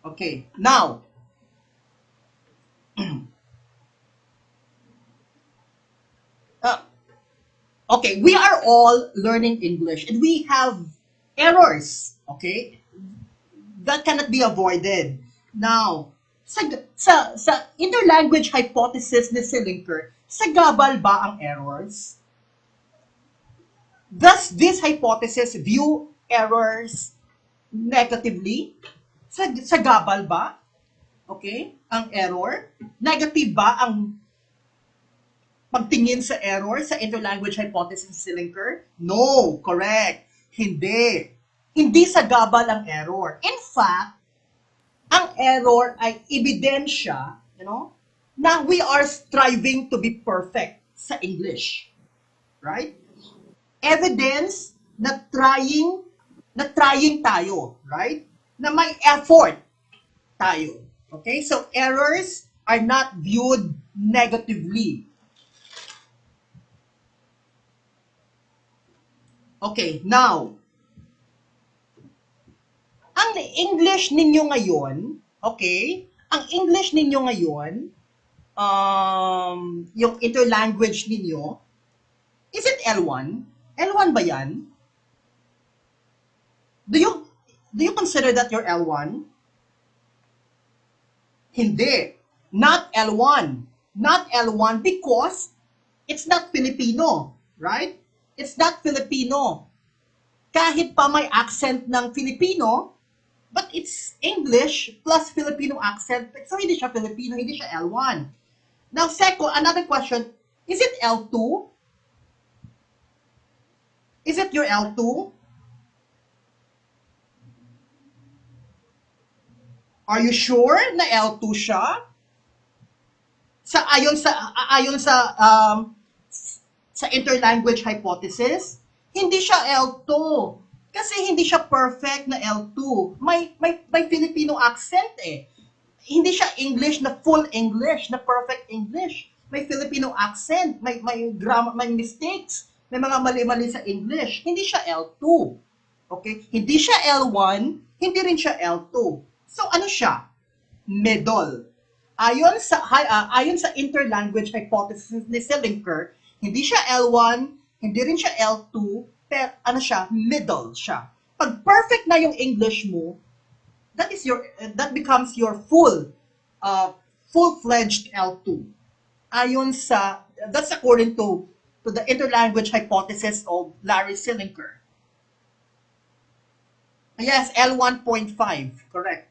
Okay, now, okay, we are all learning English and we have errors, okay? That cannot be avoided. Now, sa interlanguage hypothesis ni Sillinker, sagabal ba ang errors? Does this hypothesis view errors negatively? Sagabal ba? Okay? Ang error? Negative ba ang pagtingin sa error sa interlanguage hypothesis ni Sillinker? No, correct. Hindi. Hindi sagabal ang error. In fact, ang error ay ebidensya, na we are striving to be perfect sa English. Right? Evidence na trying tayo, right? Na may effort tayo. Okay? So errors are not viewed negatively. Okay, now, ang English ninyo ngayon, okay, ang English ninyo ngayon, yung interlanguage ninyo, is it L1? L1 ba yan? Do you consider that your L1? Hindi. Not L1. Not L1 because it's not Filipino, right? It's not Filipino. Kahit pa may accent ng Filipino, but it's English plus Filipino accent. So hindi siya Filipino, hindi siya L1. Now, second, another question, is it L2? Is it your L2? Are you sure na L2 siya? Ayon sa interlanguage hypothesis, hindi siya L2 kasi hindi siya perfect na L2. May Filipino accent eh. Hindi siya English na full English, na perfect English. May Filipino accent, may grammar, may mistakes, may mga mali-mali sa English. Hindi siya L2. Okay? Hindi siya L1, hindi rin siya L2. So ano siya? Middle. Ayon sa interlanguage hypothesis ni Licensure, hindi siya L1, hindi rin siya L2, pero ano siya? Middle siya. Pag perfect na yung English mo, that becomes your full-fledged L2. That's according to the interlanguage hypothesis of Larry Licensure. Yes, L1.5, correct.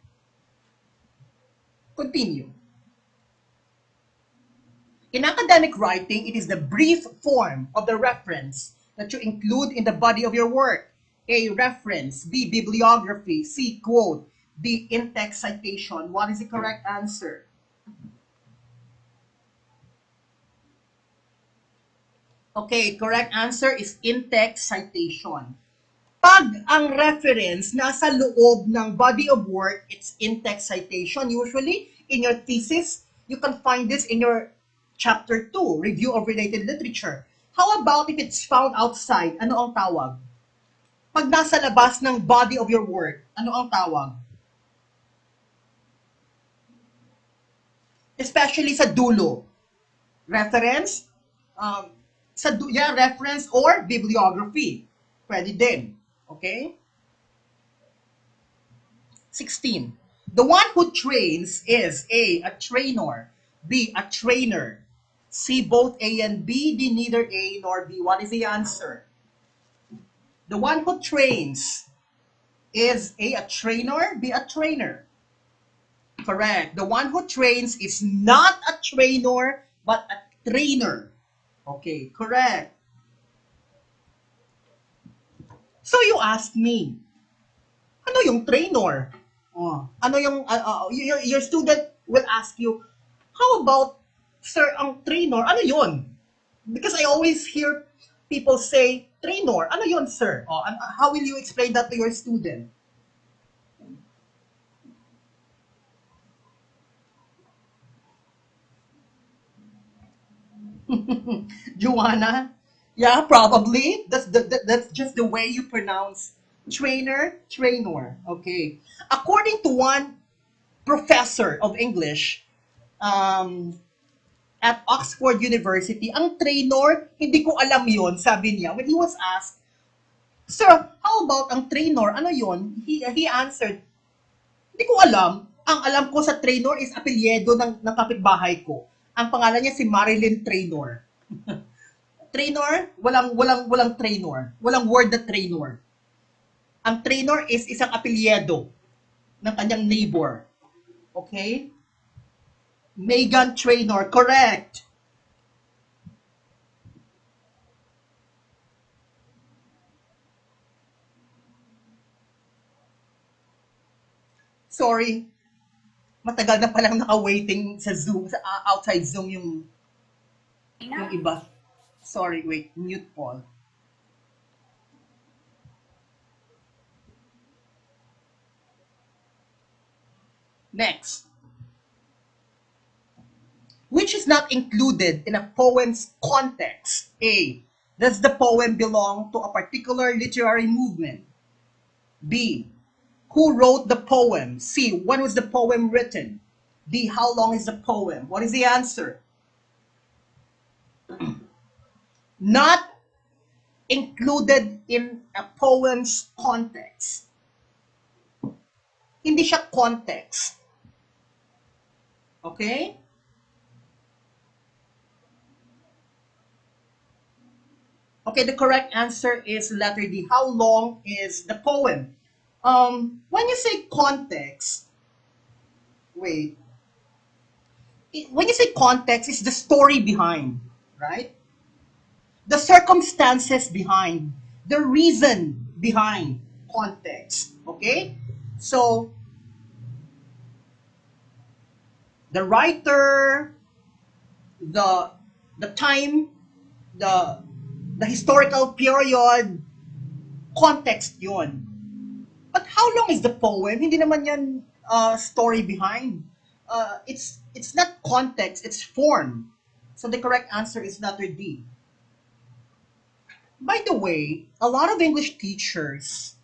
Continue. In academic writing, it is the brief form of the reference that you include in the body of your work. A, reference. B, bibliography. C, quote. D, in-text citation. What is the correct answer? Okay, correct answer is in-text citation. Pag ang reference nasa loob ng body of work, it's in-text citation. Usually, in your thesis, you can find this in your Chapter 2, Review of Related Literature. How about if it's found outside? Ano ang tawag? Pag nasa labas ng body of your work, ano ang tawag? Especially sa dulo. Reference? Reference or bibliography. Pwede din. Okay? 16. The one who trains is A, a trainer, B, a trainer, C, both A and B, D, neither A nor B. What is the answer? The one who trains is A, a trainer, B, a trainer. Correct. The one who trains is not a trainer, but a trainer. Okay, correct. So you ask me, ano yung trainer? Ano yung, your student will ask you, how about, sir, ang trainer, ano yun? Because I always hear people say, trainer, ano yun, sir? How will you explain that to your student? Joanna? Yeah, probably. That's just the way you pronounce trainer. Okay. According to one professor of English, at Oxford University, ang trainer, hindi ko alam yon, sabi niya. When he was asked, sir, how about ang trainer? Ano yon? He answered, hindi ko alam. Ang alam ko sa trainer is apelyido ng kapitbahay ko. Ang pangalan niya si Marilyn Trainor. Trainor, walang trainor. Walang word na trainor. Ang trainor is isang apelyido ng kanyang neighbor. Okay? Megan Trainor, correct. Sorry. Matagal na palang naka-waiting sa Zoom, outside Zoom yung iba. Sorry, wait, mute Paul. Next. Which is not included in a poem's context? A, Does the poem belong to a particular literary movement? B. Who wrote the poem? C. When was the poem written? D. How long is the poem? What is the answer? Not included in a poem's context. Hindi siya context. Okay? Okay, the correct answer is letter D. How long is the poem? When you say context, wait. When you say context, it's the story behind, right? The circumstances behind, the reason behind context. Okay? So, the writer, the time, the historical period, context yun. But how long is the poem? Hindi naman yan story behind. It's not context, it's form. So the correct answer is letter D. By the way, a lot of English teachers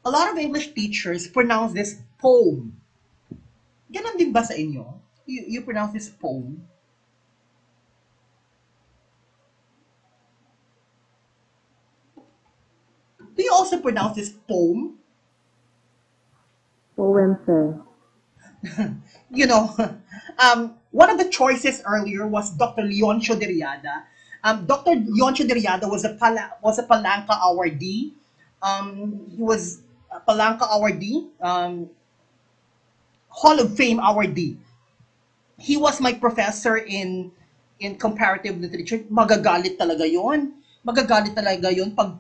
pronounce this poem. Ganon din ba sa inyo? You pronounce this poem? Do you also pronounce this poem? Poem, sir. You know, one of the choices earlier was Dr. Leoncio de Riada. Dr. Leoncio de Riada was a Palanca awardee. He was a Palanca awardee, Hall of Fame awardee. He was my professor in comparative literature. Magagalit talaga yon. Magagalit talaga yon pag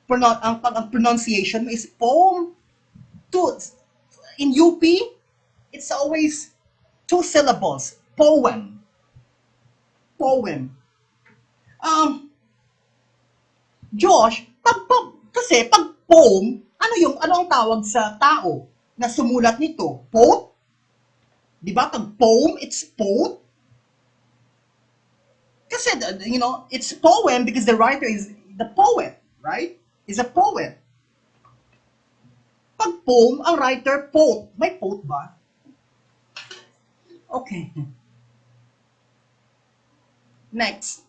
ang pronunciation mo is poem. In UP, it's always 2 syllables. Poem. Poem. Josh, kasi pag poem, ano ang tawag sa tao na sumulat nito? Poet? Di ba? Pag poem, it's poet. Kasi, it's poem because the writer is the poet, right? Is a poet. Pag poem, ang writer, poet. May poet ba? Okay. Next.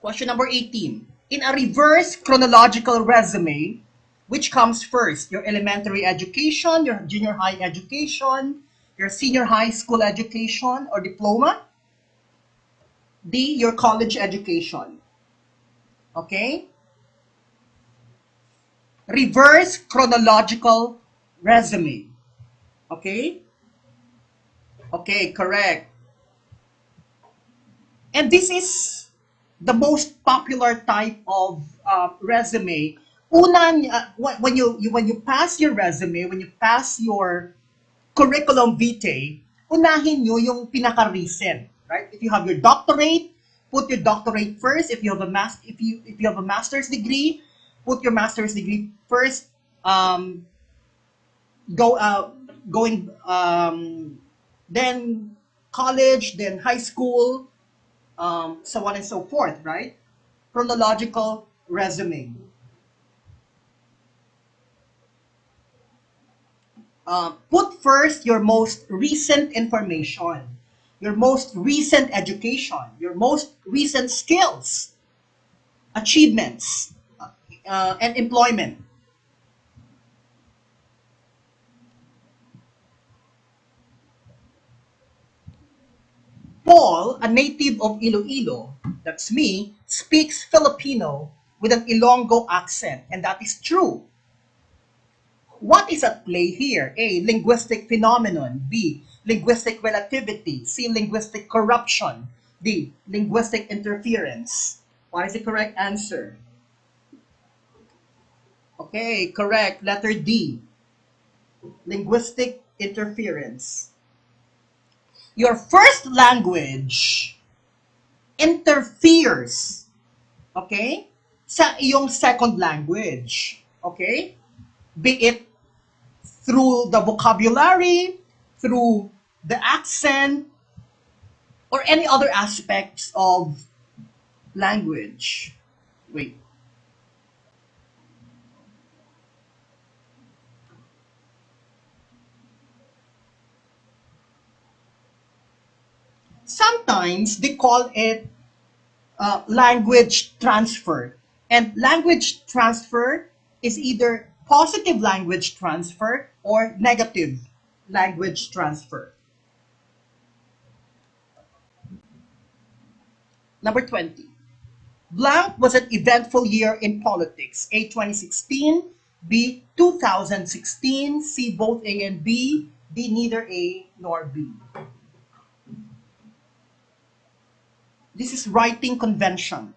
Question number 18. In a reverse chronological resume, which comes first? Your elementary education, your junior high education, your senior high school education or diploma? D, your college education. Okay? Reverse chronological resume. Okay? Okay, correct. And this is the most popular type of resume. When you pass your resume, when you pass your curriculum vitae, unahin nyo yung pinaka-recent, right? If you have your doctorate, put your doctorate first. If you have a master's degree, put your master's degree first. Then college, then high school, so on and so forth, right? Chronological resume. Put first your most recent information, your most recent education, your most recent skills, achievements, and employment. Paul, a native of Iloilo, that's me, speaks Filipino with an Ilonggo accent, and that is true. What is at play here? A, linguistic phenomenon. B, linguistic relativity. C, linguistic corruption. D, linguistic interference. What is the correct answer? Okay, correct. Letter D, linguistic interference. Your first language interferes, okay, sa iyong second language. Okay? Be it through the vocabulary, through the accent, or any other aspects of language. Wait. Sometimes they call it language transfer. And language transfer is either positive language transfer or negative language transfer. Number 20. Blank was an eventful year in politics. A, 2016, B, 2016, C, both A and B, D, neither A nor B. This is writing convention.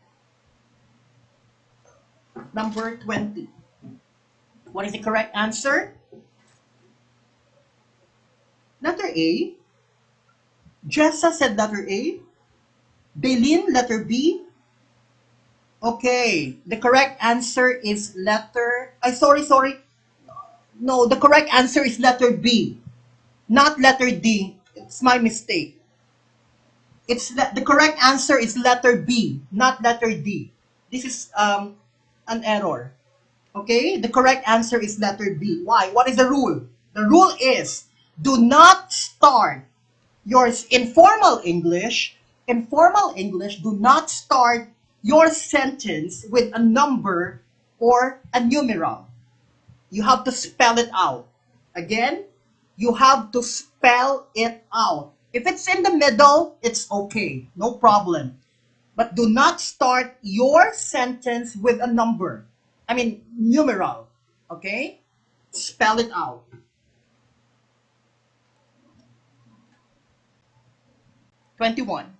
Number 20. What is the correct answer? Letter A. Jessa said letter A. Bailin, letter B. Okay, the correct answer is letter... sorry. No, the correct answer is letter B, not letter D. It's my mistake. The correct answer is letter B, not letter D. This is an error. Okay, the correct answer is letter B. Why? What is the rule? The rule is do not start your informal English, do not start your sentence with a number or a numeral. You have to spell it out. Again, you have to spell it out. If it's in the middle, it's okay, no problem. But do not start your sentence with a number. I mean, numeral. Okay? Spell it out. 21.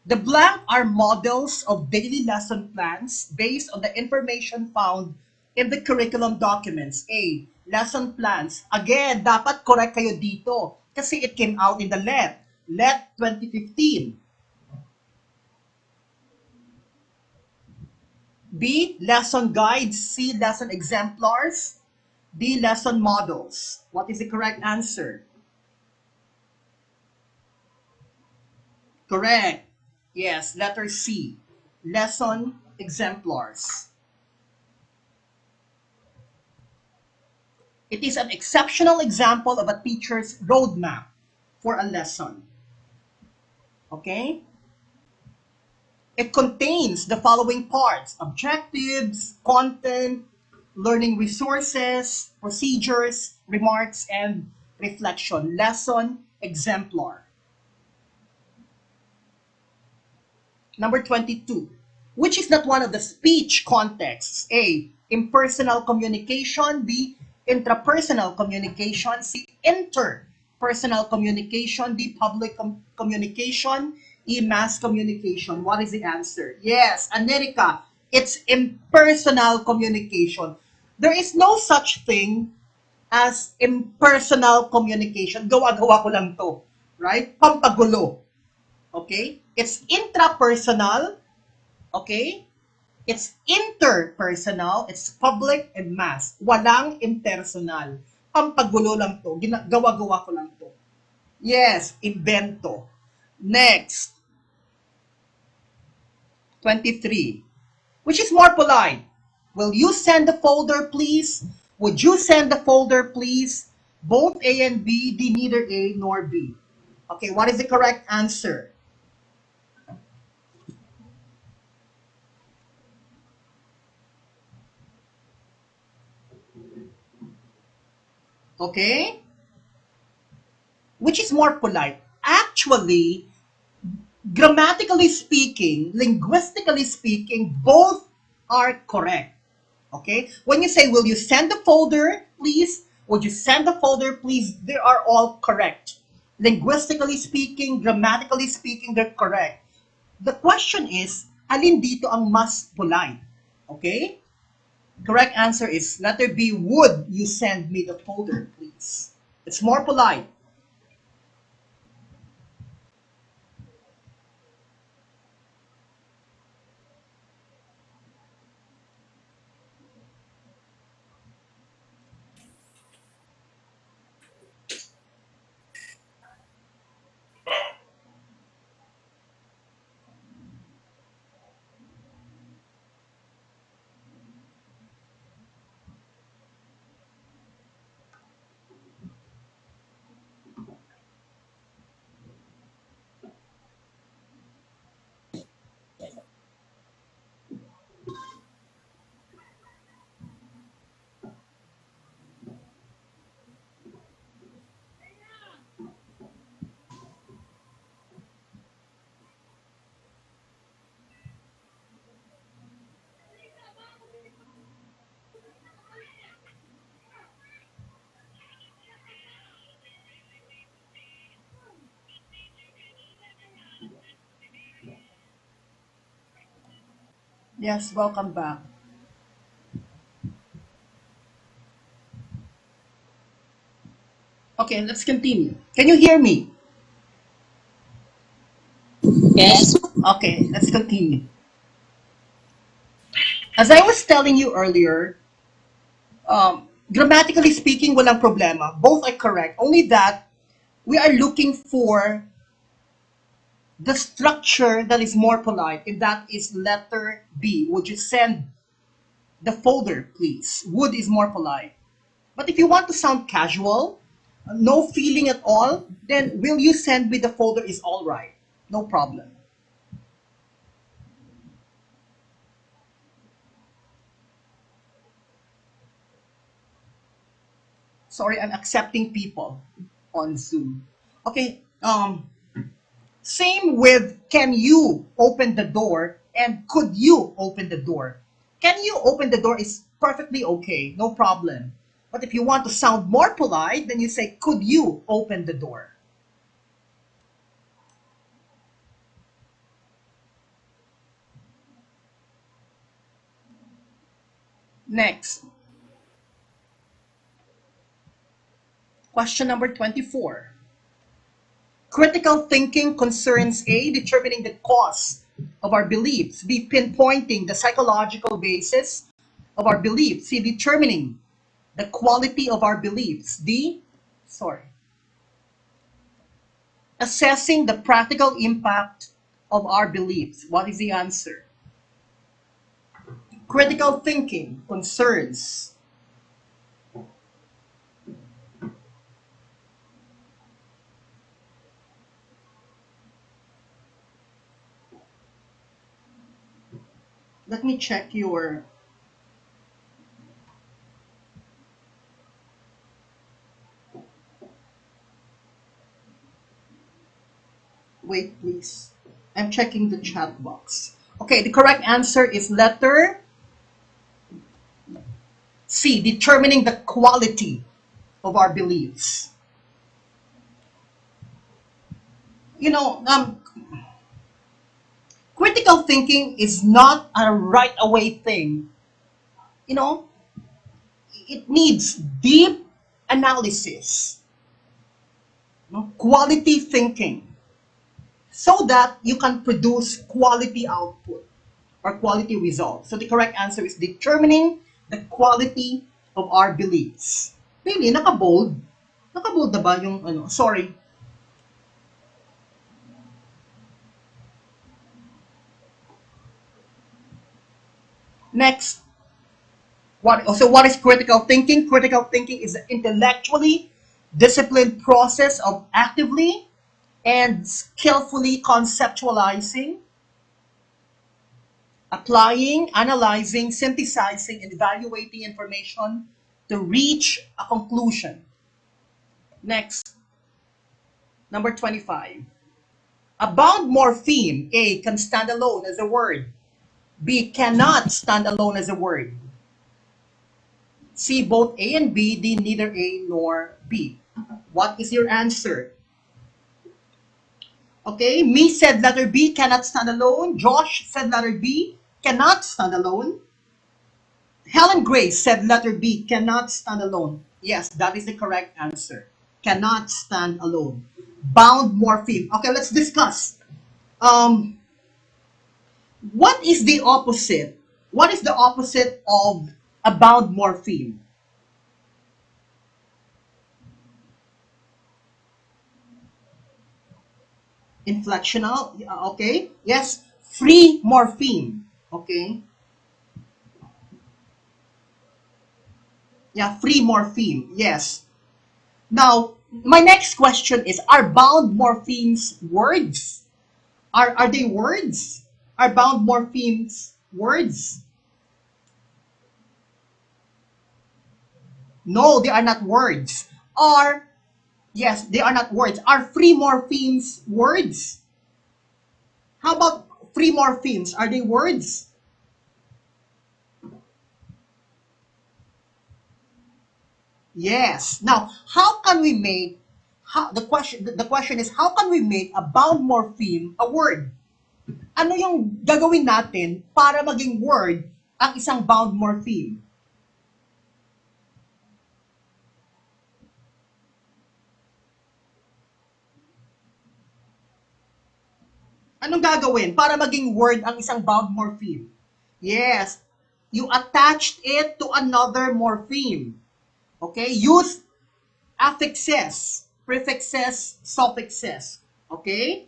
The blank are models of daily lesson plans based on the information found in the curriculum documents. A. Lesson plans. Again, dapat correct kayo dito kasi it came out in the LET. LET 2015. B. Lesson guides. C. Lesson exemplars. D. Lesson models. What is the correct answer? Correct. Yes, letter C. Lesson exemplars. It is an exceptional example of a teacher's roadmap for a lesson. Okay? It contains the following parts: objectives, content, learning resources, procedures, remarks, and reflection. Lesson exemplar. Number 22. Which is not one of the speech contexts? A. Impersonal communication. B. Intrapersonal communication. C. Interpersonal communication. D. Public communication. E. Mass communication. What is the answer? Yes, America. It's impersonal communication. There is no such thing as impersonal communication. Gawa-gawa ko lang to. Right? Pampagulo. Okay? It's intrapersonal. Okay? It's interpersonal, it's public and mass. Walang impersonal. Pampagulo lang to. Gawa-gawa ko lang to. Yes, invento. Next. 23. Which is more polite? Will you send the folder, please? Would you send the folder, please? Both A and B, D, neither A nor B. Okay, what is the correct answer? Okay? Which is more polite? Actually, grammatically speaking, linguistically speaking, both are correct. Okay? When you say, will you send the folder, please? Would you send the folder, please? They are all correct. Linguistically speaking, grammatically speaking, they're correct. The question is, alin dito ang mas polite? Okay? Correct answer is letter B, would you send me the folder, please? It's more polite. Yes, welcome back. Okay, let's continue. Can you hear me? Yes. Okay, let's continue. As I was telling you earlier, grammatically speaking, walang problema. Both are correct. Only that we are looking for the structure that is more polite, and that is letter B. Would you send the folder, please? Would is more polite. But if you want to sound casual, no feeling at all, then will you send me the folder is all right. No problem. Sorry, I'm accepting people on Zoom. Okay, same with can you open the door and could you open the door? Can you open the door is perfectly okay, no problem. But if you want to sound more polite, then you say, could you open the door? Next, question number 24. Critical thinking concerns A, determining the cause of our beliefs, B, pinpointing the psychological basis of our beliefs, C, determining the quality of our beliefs, D, sorry, assessing the practical impact of our beliefs. What is the answer? Critical thinking concerns. Let me check your. Wait, please. I'm checking the chat box. Okay, the correct answer is letter C, determining the quality of our beliefs. You know, critical thinking is not a right away thing. You know, it needs deep analysis, quality thinking, so that you can produce quality output or quality results. So the correct answer is determining the quality of our beliefs. Really, naka-bold. Naka-bold na ba yung ano? Sorry. Next. What is critical thinking? Critical thinking is the intellectually disciplined process of actively and skillfully conceptualizing, applying, analyzing, synthesizing, and evaluating information to reach a conclusion. Next, number 25. A bound morpheme, A, can stand alone as a word. B, cannot stand alone as a word. C, both A and B. D, neither A nor B. What is your answer? Okay, me said letter B, cannot stand alone. Josh said letter B, cannot stand alone. Helen Grace said letter B, cannot stand alone. Yes, that is the correct answer. Cannot stand alone. Bound morpheme. Okay, let's discuss. Um, what is the opposite? What is the opposite of a bound morpheme? Inflectional. Okay. Yes. Free morpheme. Okay. Yeah, free morpheme. Yes. Now, my next question is, are bound morphemes words? Are they words? Are bound morphemes words? No, they are not words. Are, yes, they are not words. Are free morphemes words? How about free morphemes? Are they words? Yes. Now, how can we make the question is how can we make a bound morpheme a word? ano yung gagawin natin para maging word ang isang bound morpheme? Anong gagawin para maging word ang isang bound morpheme? Yes, you attached it to another morpheme. Okay? Use affixes, prefixes, suffixes. Okay?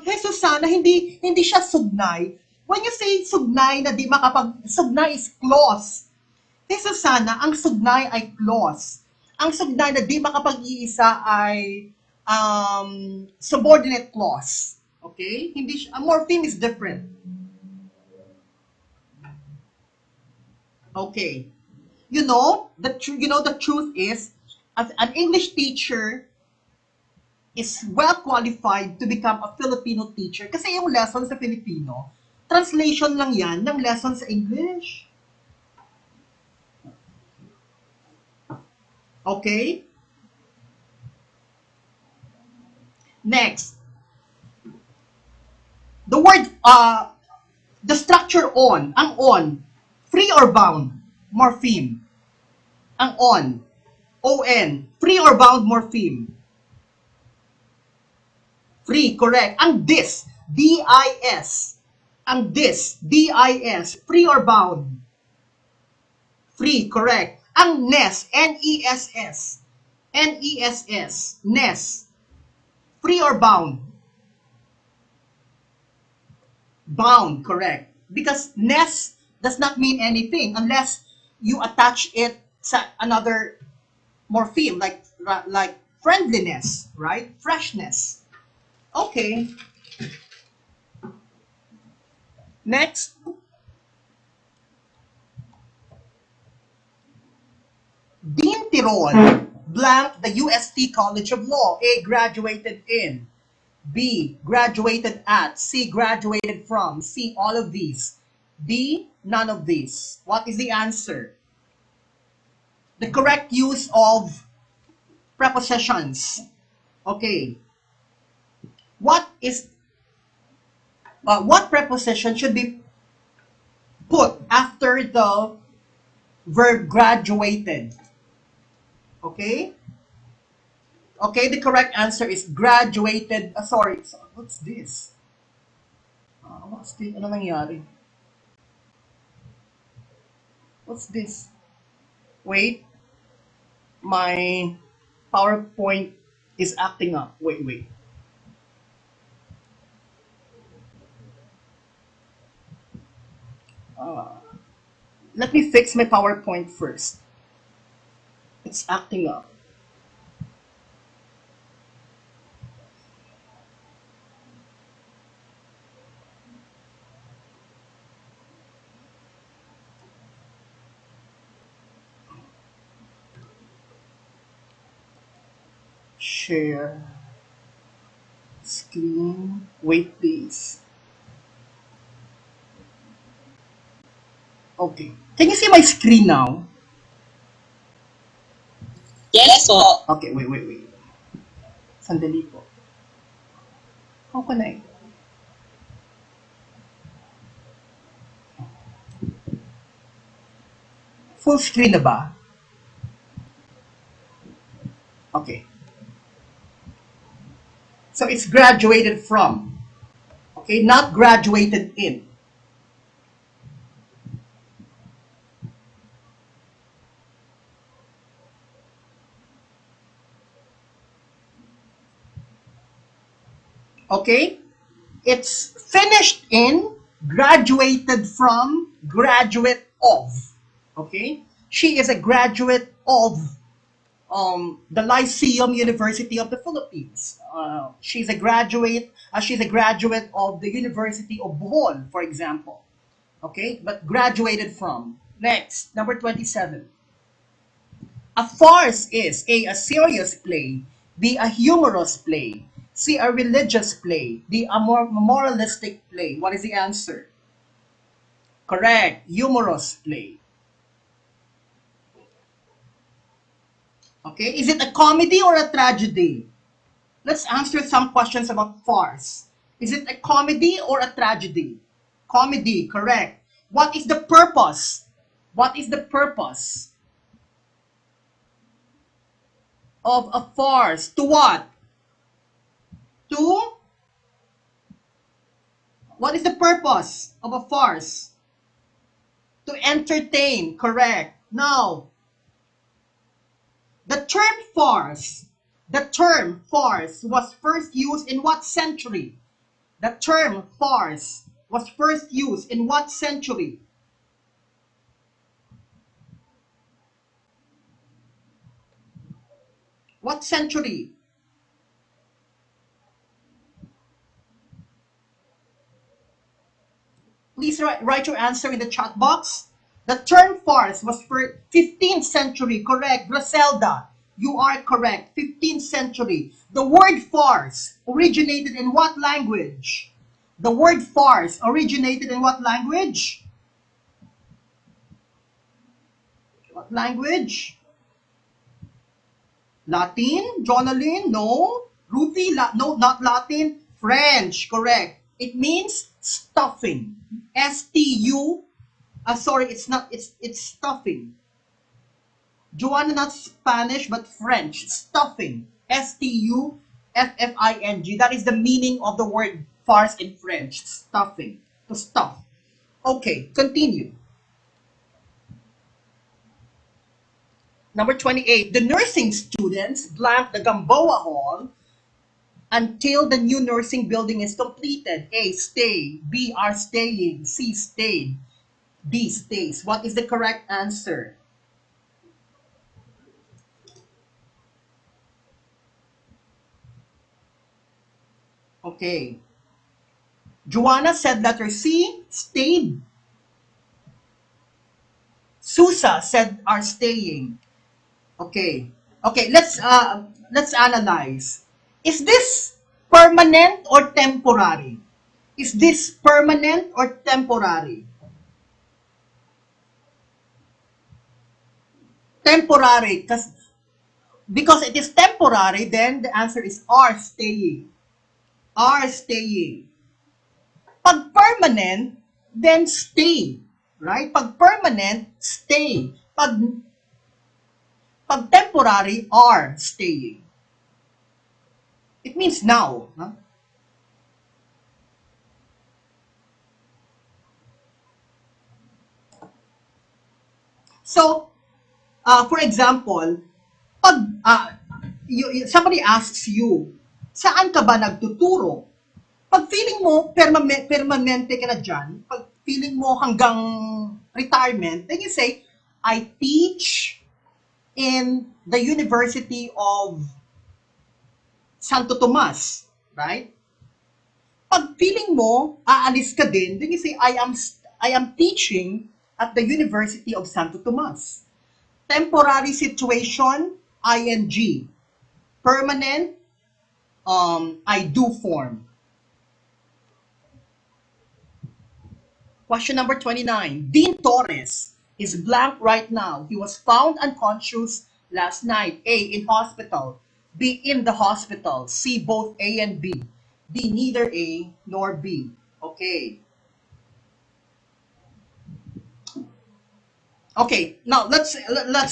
Jesus sana, hindi siya sugnay. When you say sugnay na di sugnay is clause. Jesus sana, ang sugnay ay clause. Ang sugnay na di makapag-iisa ay subordinate clause. Okay? Hindi siya, a morpheme is different. Okay. The truth is, as an English teacher is well qualified to become a Filipino teacher kasi yung lesson sa Filipino, translation lang yan ng lesson sa English. Okay? Next. The word, the structure ang on, free or bound, morpheme. Ang on, free or bound morpheme. Free, correct. Ang dis, D-I-S. Ang dis, free or bound? Free, correct. Ang nes, N-E-S-S. N-E-S-S, nes. Free or bound? Bound, correct. Because nes does not mean anything unless you attach it sa another morpheme, like friendliness, right? Freshness. Okay. Next. Dean Tirol, blank the UST College of Law. A, graduated in. B, graduated at. C, graduated from. C, all of these. D, none of these. What is the answer? The correct use of prepositions. Okay. What preposition should be put after the verb graduated? Okay? Okay, the correct answer is graduated. Sorry, what's this? Ano nangyari? What's this? Wait. My PowerPoint is acting up. Wait. Let me fix my PowerPoint first. It's acting up. Share screen. Wait, please. Okay. Can you see my screen now? Yes po. Okay, wait. Sandali po. How can I? Full screen na ba? Okay. So it's graduated from. Okay, not graduated in. Okay? It's finished in, graduated from, graduate of. Okay? She is a graduate of the Lyceum University of the Philippines. She's a graduate of the University of Bohol, for example. Okay? But graduated from. Next, number 27. A farce is A, a serious play, B, a humorous play, C, a religious play, D, a more moralistic play. What is the answer? Correct. Humorous play. Okay. Is it a comedy or a tragedy? Let's answer some questions about farce. Is it a comedy or a tragedy? Comedy, correct. What is the purpose? What is the purpose of a farce? To what? To? What is the purpose of a farce? To entertain, correct. Now, the term farce was first used in what century? The term farce was first used in what century? What century? Please write your answer in the chat box. The term farce was for 15th century, correct. Griselda, you are correct. 15th century. The word farce originated in what language? The word farce originated in what language? What language? Latin? Jonalyn? No. Ruthie? No, not Latin. French, correct. It means stuffing. S-T-U. Sorry, it's not. It's stuffing. Joanna, not Spanish, but French. Stuffing. S-T-U-F-F-I-N-G. That is the meaning of the word farce in French. Stuffing. To stuff. Okay, continue. Number 28. The nursing students blank the Gamboa Hall until the new nursing building is completed. A, stay. B, are staying. C, stayed. D, stays. What is the correct answer? Okay. Joanna said letter C, stayed. Susa said are staying. Okay. Okay, let's analyze. Is this permanent or temporary? Is this permanent or temporary? Temporary, because it is temporary, then the answer is are staying. Are staying. Pag permanent, then stay. Right? Pag permanent, stay. Pag temporary, are staying. It means now. Huh? So, for example, pag somebody asks you, saan ka ba nagtuturo? Pag feeling mo permanente ka na dyan, pag feeling mo hanggang retirement, then you say, I teach in the University of Santo Tomas, right? Pag feeling mo aalis ka din, then you say, I am teaching at the University of Santo Tomas. Temporary situation, ing. Permanent, I do form. Question number 29. Dean Torres is blank right now. He was found unconscious last night. A, in hospital. B, in the hospital. C, both A and B. D, neither A nor B. Okay. Okay, now let's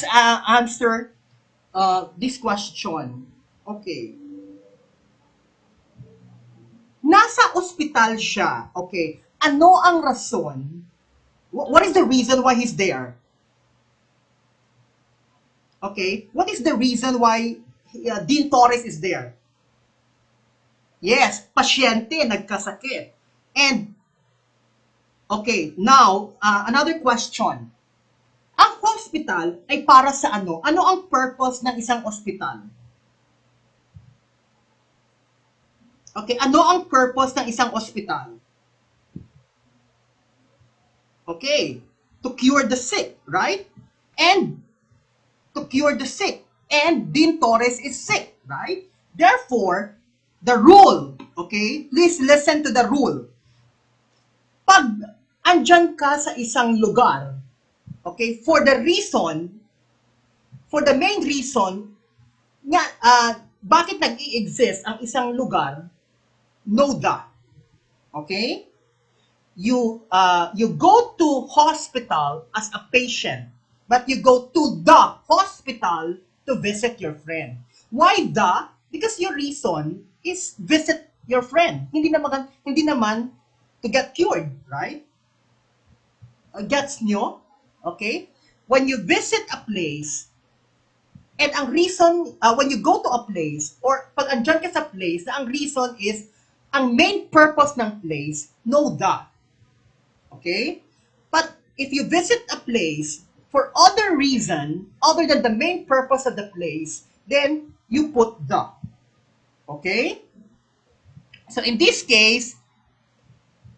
answer this question. Okay. Nasa ospital siya. Okay. Ano ang rason? What is the reason why he's there? Okay. What is the reason why Dean Torres is there? Yes, pasyente, nagkasakit. And, okay, now, another question. Ang hospital ay para sa ano? Ano ang purpose ng isang ospital? Okay, ano ang purpose ng isang ospital? Okay, to cure the sick, right? And to cure the sick. And Dean Torres is sick, right? Therefore, the rule, okay? Please listen to the rule. Pag andyan ka sa isang lugar, okay, for the main reason, nga, bakit nag-i-exist ang isang lugar, know that. Okay? You go to hospital as a patient, but you go to the hospital to visit your friend. Why the? Because your reason is visit your friend. Hindi naman to get cured, right? Gets nyo? Okay? When you visit a place, and ang reason, when you go to a place, or pag andyan ka sa place, na ang reason is, ang main purpose ng place, know that. Okay? But if you visit a place for other reason, other than the main purpose of the place, then you put the. Okay? So in this case,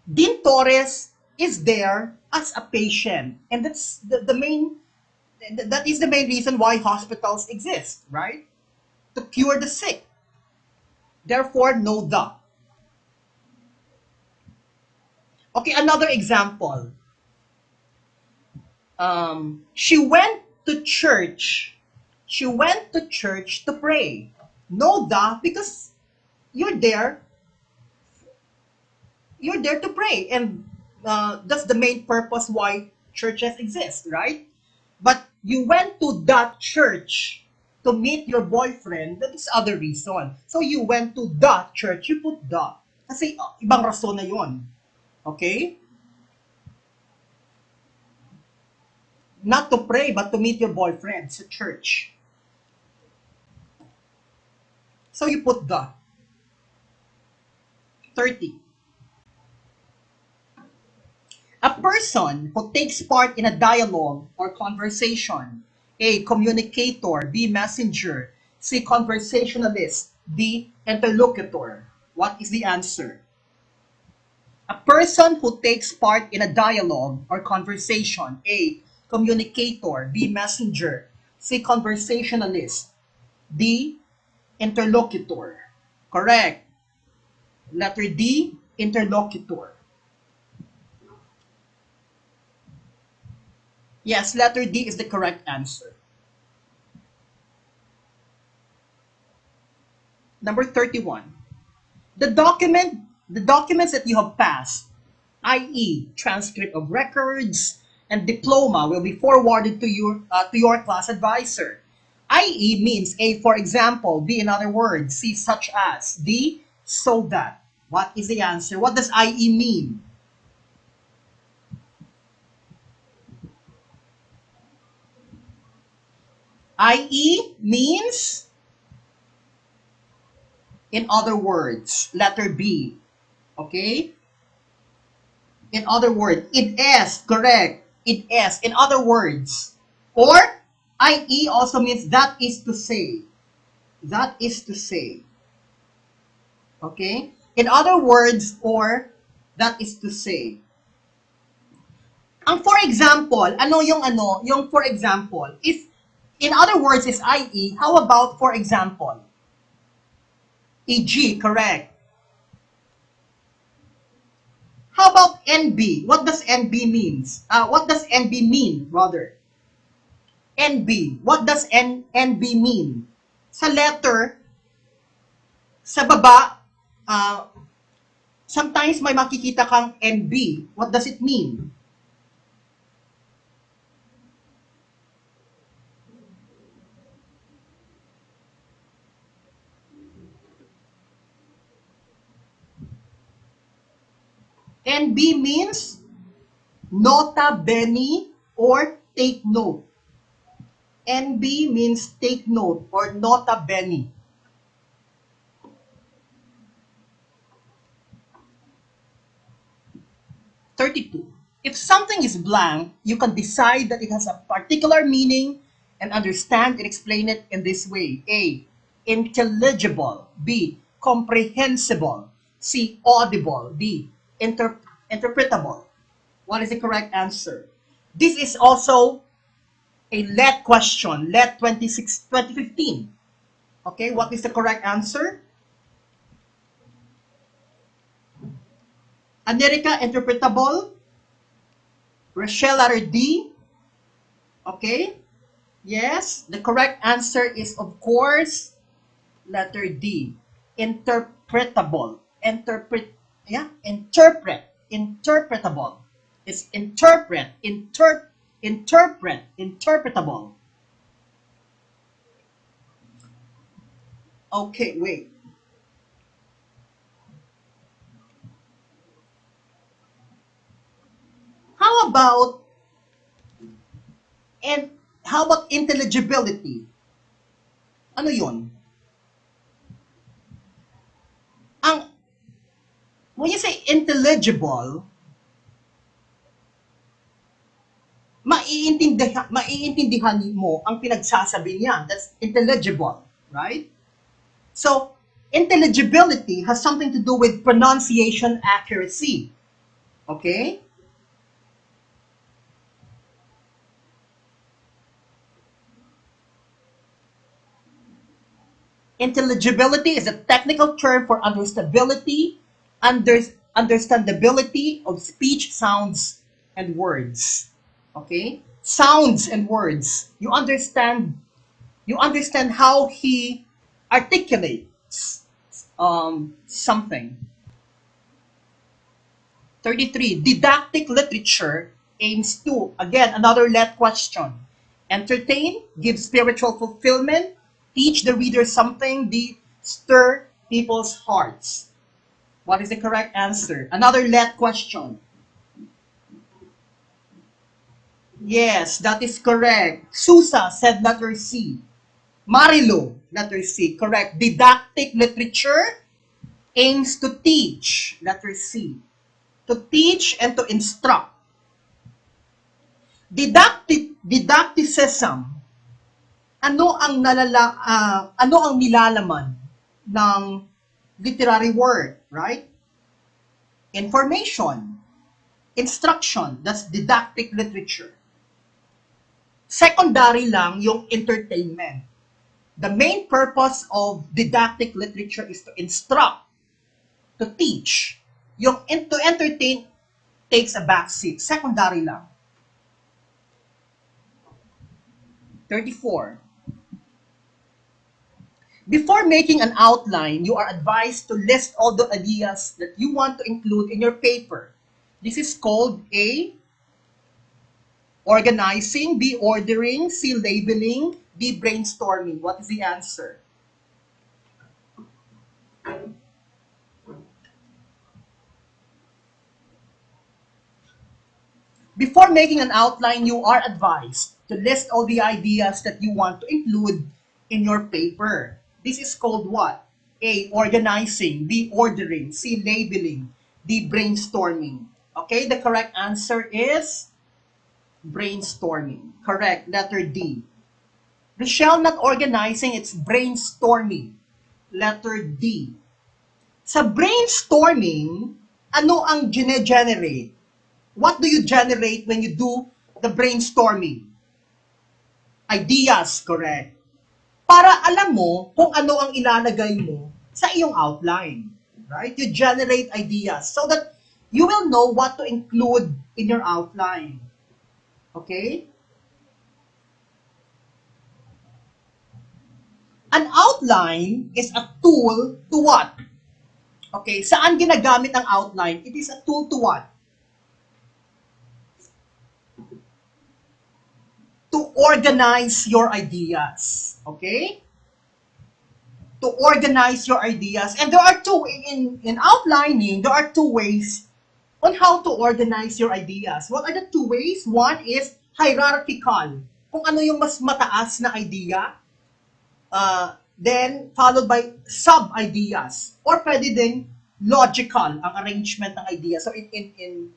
Dean Torres is there as a patient. And that's the main, that is the main reason why hospitals exist, right? To cure the sick. Therefore, know the. Okay, another example. She went to church. She went to church to pray. Know the, because you're there. You're there to pray, and that's the main purpose why churches exist, right? But you went to that church to meet your boyfriend. That is other reason. So you went to the church. You put the. Kasi ibang rason na yun. Okay? Not to pray, but to meet your boyfriend sa church. So you put the. 30. A person who takes part in a dialogue or conversation. A. Communicator. B. Messenger. C. Conversationalist. D. Interlocutor. What is the answer? A person who takes part in a dialogue or conversation. A. Communicator. B. Messenger. C. Conversationalist. D. Interlocutor. Correct. Letter D. Interlocutor. Yes, letter D is the correct answer. Number 31. The documents that you have passed, i.e., transcript of records and diploma, will be forwarded to your class advisor. I.e. means A, for example, B, in other words, C, such as, D, so that. What is the answer? What does I.e. mean? I.e. means, in other words, letter B. Okay? In other words, it is, correct. It is, in other words. Or, I.e. also means that is to say. That is to say. Okay? In other words, or, that is to say. Ang for example, yung for example, if in other words is I.e., how about for example? E.g., correct. How about NB? What does NB means? What does NB mean, rather? NB. What does NB mean? Sa letter, sa baba, sometimes may makikita kang NB. What does it mean? NB means nota bene or take note. NB means take note or nota bene. (32) If something is blank, you can decide that it has a particular meaning and understand and explain it in this way. A. Intelligible. B. Comprehensible. C. Audible. D. Interpretable. What is the correct answer? This is also a LET question, LET 2015. Okay, what is the correct answer? America, interpretable. Rochelle, letter D. Okay. Yes, the correct answer is, of course, letter D. Interpretable. Yeah, interpretable. It's interpretable. Okay, wait. How about and how about intelligibility? Ano 'yun? Ang when you say intelligible, maiintindihan mo ang pinagsasabi niya. That's intelligible, right? So, intelligibility has something to do with pronunciation accuracy. Okay? Intelligibility is a technical term for understandability of speech, sounds, and words. Okay? Sounds and words. You understand how he articulates something. 33. Didactic literature aims to, again, another let question. Entertain, give spiritual fulfillment, teach the reader something, stir people's hearts. What is the correct answer? Another let question. Yes, that is correct. Susa said letter C. Marilo, letter C. Correct. Didactic literature aims to teach, letter C. To teach and to instruct. Didacticism, ano ang nilalaman ng literary work, right? Information, instruction, that's didactic literature. Secondary lang yung entertainment. The main purpose of didactic literature is to instruct, to teach. Yung to entertain takes a backseat. Secondary lang. 34. Before making an outline, you are advised to list all the ideas that you want to include in your paper. This is called A, organizing, B, ordering, C, labeling, D, brainstorming. What is the answer? Before making an outline, you are advised to list all the ideas that you want to include in your paper. This is called what? A, organizing, B, ordering, C, labeling, D, brainstorming. Okay, the correct answer is brainstorming. Correct, letter D. Rochelle, not organizing, it's brainstorming. Letter D. Sa brainstorming, ano ang generate? What do you generate when you do the brainstorming? Ideas, correct. Para alam mo kung ano ang ilalagay mo sa iyong outline. Right? You generate ideas so that you will know what to include in your outline. Okay? An outline is a tool to what? Okay, saan ginagamit ang outline? It is a tool to what? To organize your ideas. Okay? To organize your ideas. And there are two, in outlining, there are two ways on how to organize your ideas. What are the two ways? One is hierarchical. Kung ano yung mas mataas na idea, then followed by sub-ideas. Or pwede din logical ang arrangement ng ideas. So in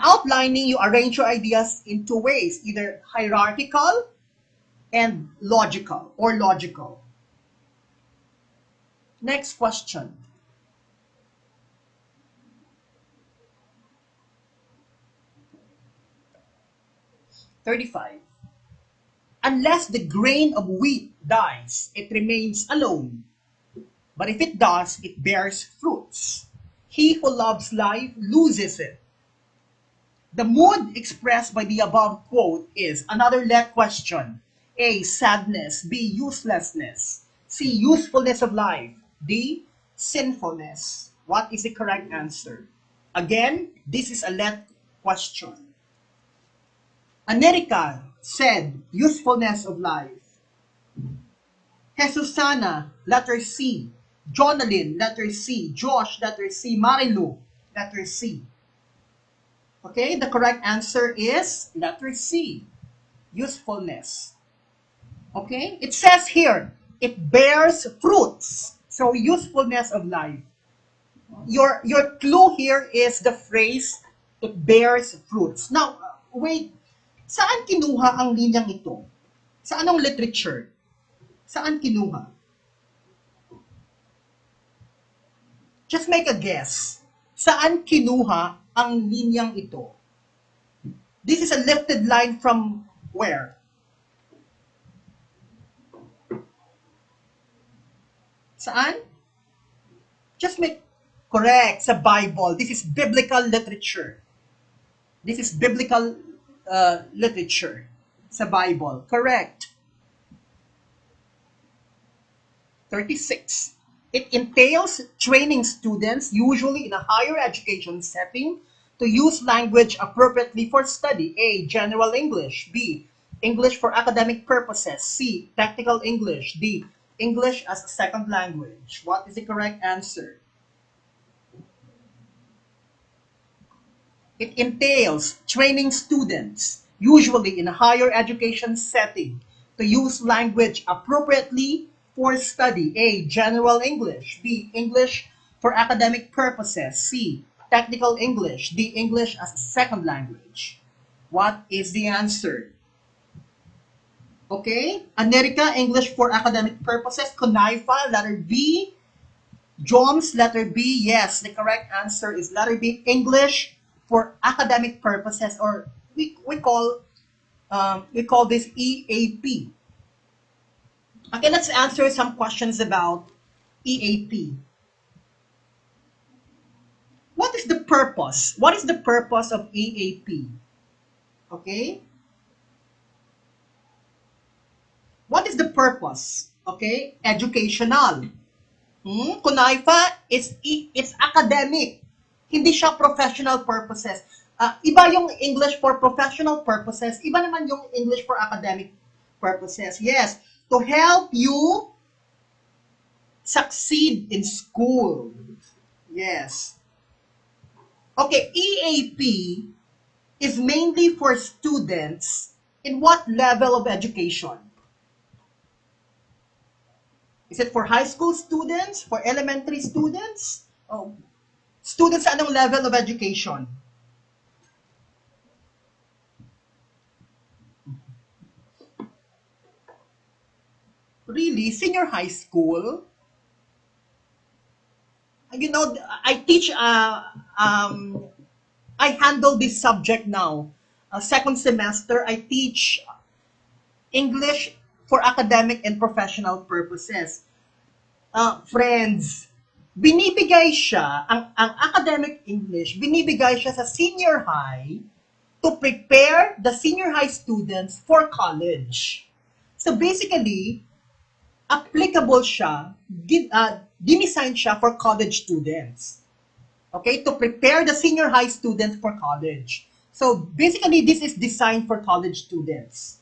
outlining, you arrange your ideas in two ways, either hierarchical and logical or logical. Next question. $35. Unless the grain of wheat dies, it remains alone. But if it does, it bears fruits. He who loves life loses it. The mood expressed by the above quote is another let question. A, sadness. B, uselessness. C, usefulness of life. D, sinfulness. What is the correct answer? Again, this is a let question. America said usefulness of life. Jesusana, letter C. Jonalyn, letter C. Josh, letter C. Marilu, letter C. Okay, the correct answer is letter C. Usefulness. Okay, it says here, it bears fruits. So, usefulness of life. Your clue here is the phrase, it bears fruits. Now, wait, saan kinuha ang linyang ito? Sa anong literature? Saan kinuha? Just make a guess. Saan kinuha ang linyang ito? This is a lifted line from where? Saan? Just make correct sa Bible. This is biblical literature. This is biblical literature sa Bible. Correct. 36. It entails training students, usually in a higher education setting, to use language appropriately for study. A. General English. B. English for academic purposes. C. Technical English. D. English as a second language. What is the correct answer? It entails training students, usually in a higher education setting, to use language appropriately for study. A. General English. B. English for academic purposes. C. Technical English. D. English as a second language. What is the answer? Okay, America, English for academic purposes. Conaifa, letter B. Joms, letter B. Yes, the correct answer is letter B. English for academic purposes, or we call this EAP. Okay, let's answer some questions about EAP. What is the purpose? What is the purpose of EAP? Okay. What is the purpose? Okay, educational. Kunaifa, it's academic. Hindi siya professional purposes. Iba yung English for professional purposes, iba naman yung English for academic purposes. Yes, to help you succeed in school. Yes. Okay, EAP is mainly for students in what level of education? Is it for high school students? For elementary students? Oh, students sa anong level of education? Really? Senior high school? You know, I teach, I handle this subject now. Second semester, I teach English for academic and professional purposes. Friends, binibigay siya, ang academic English, binibigay siya sa senior high to prepare the senior high students for college. So basically, applicable siya, dinesign siya for college students. Okay, to prepare the senior high students for college. So basically, this is designed for college students.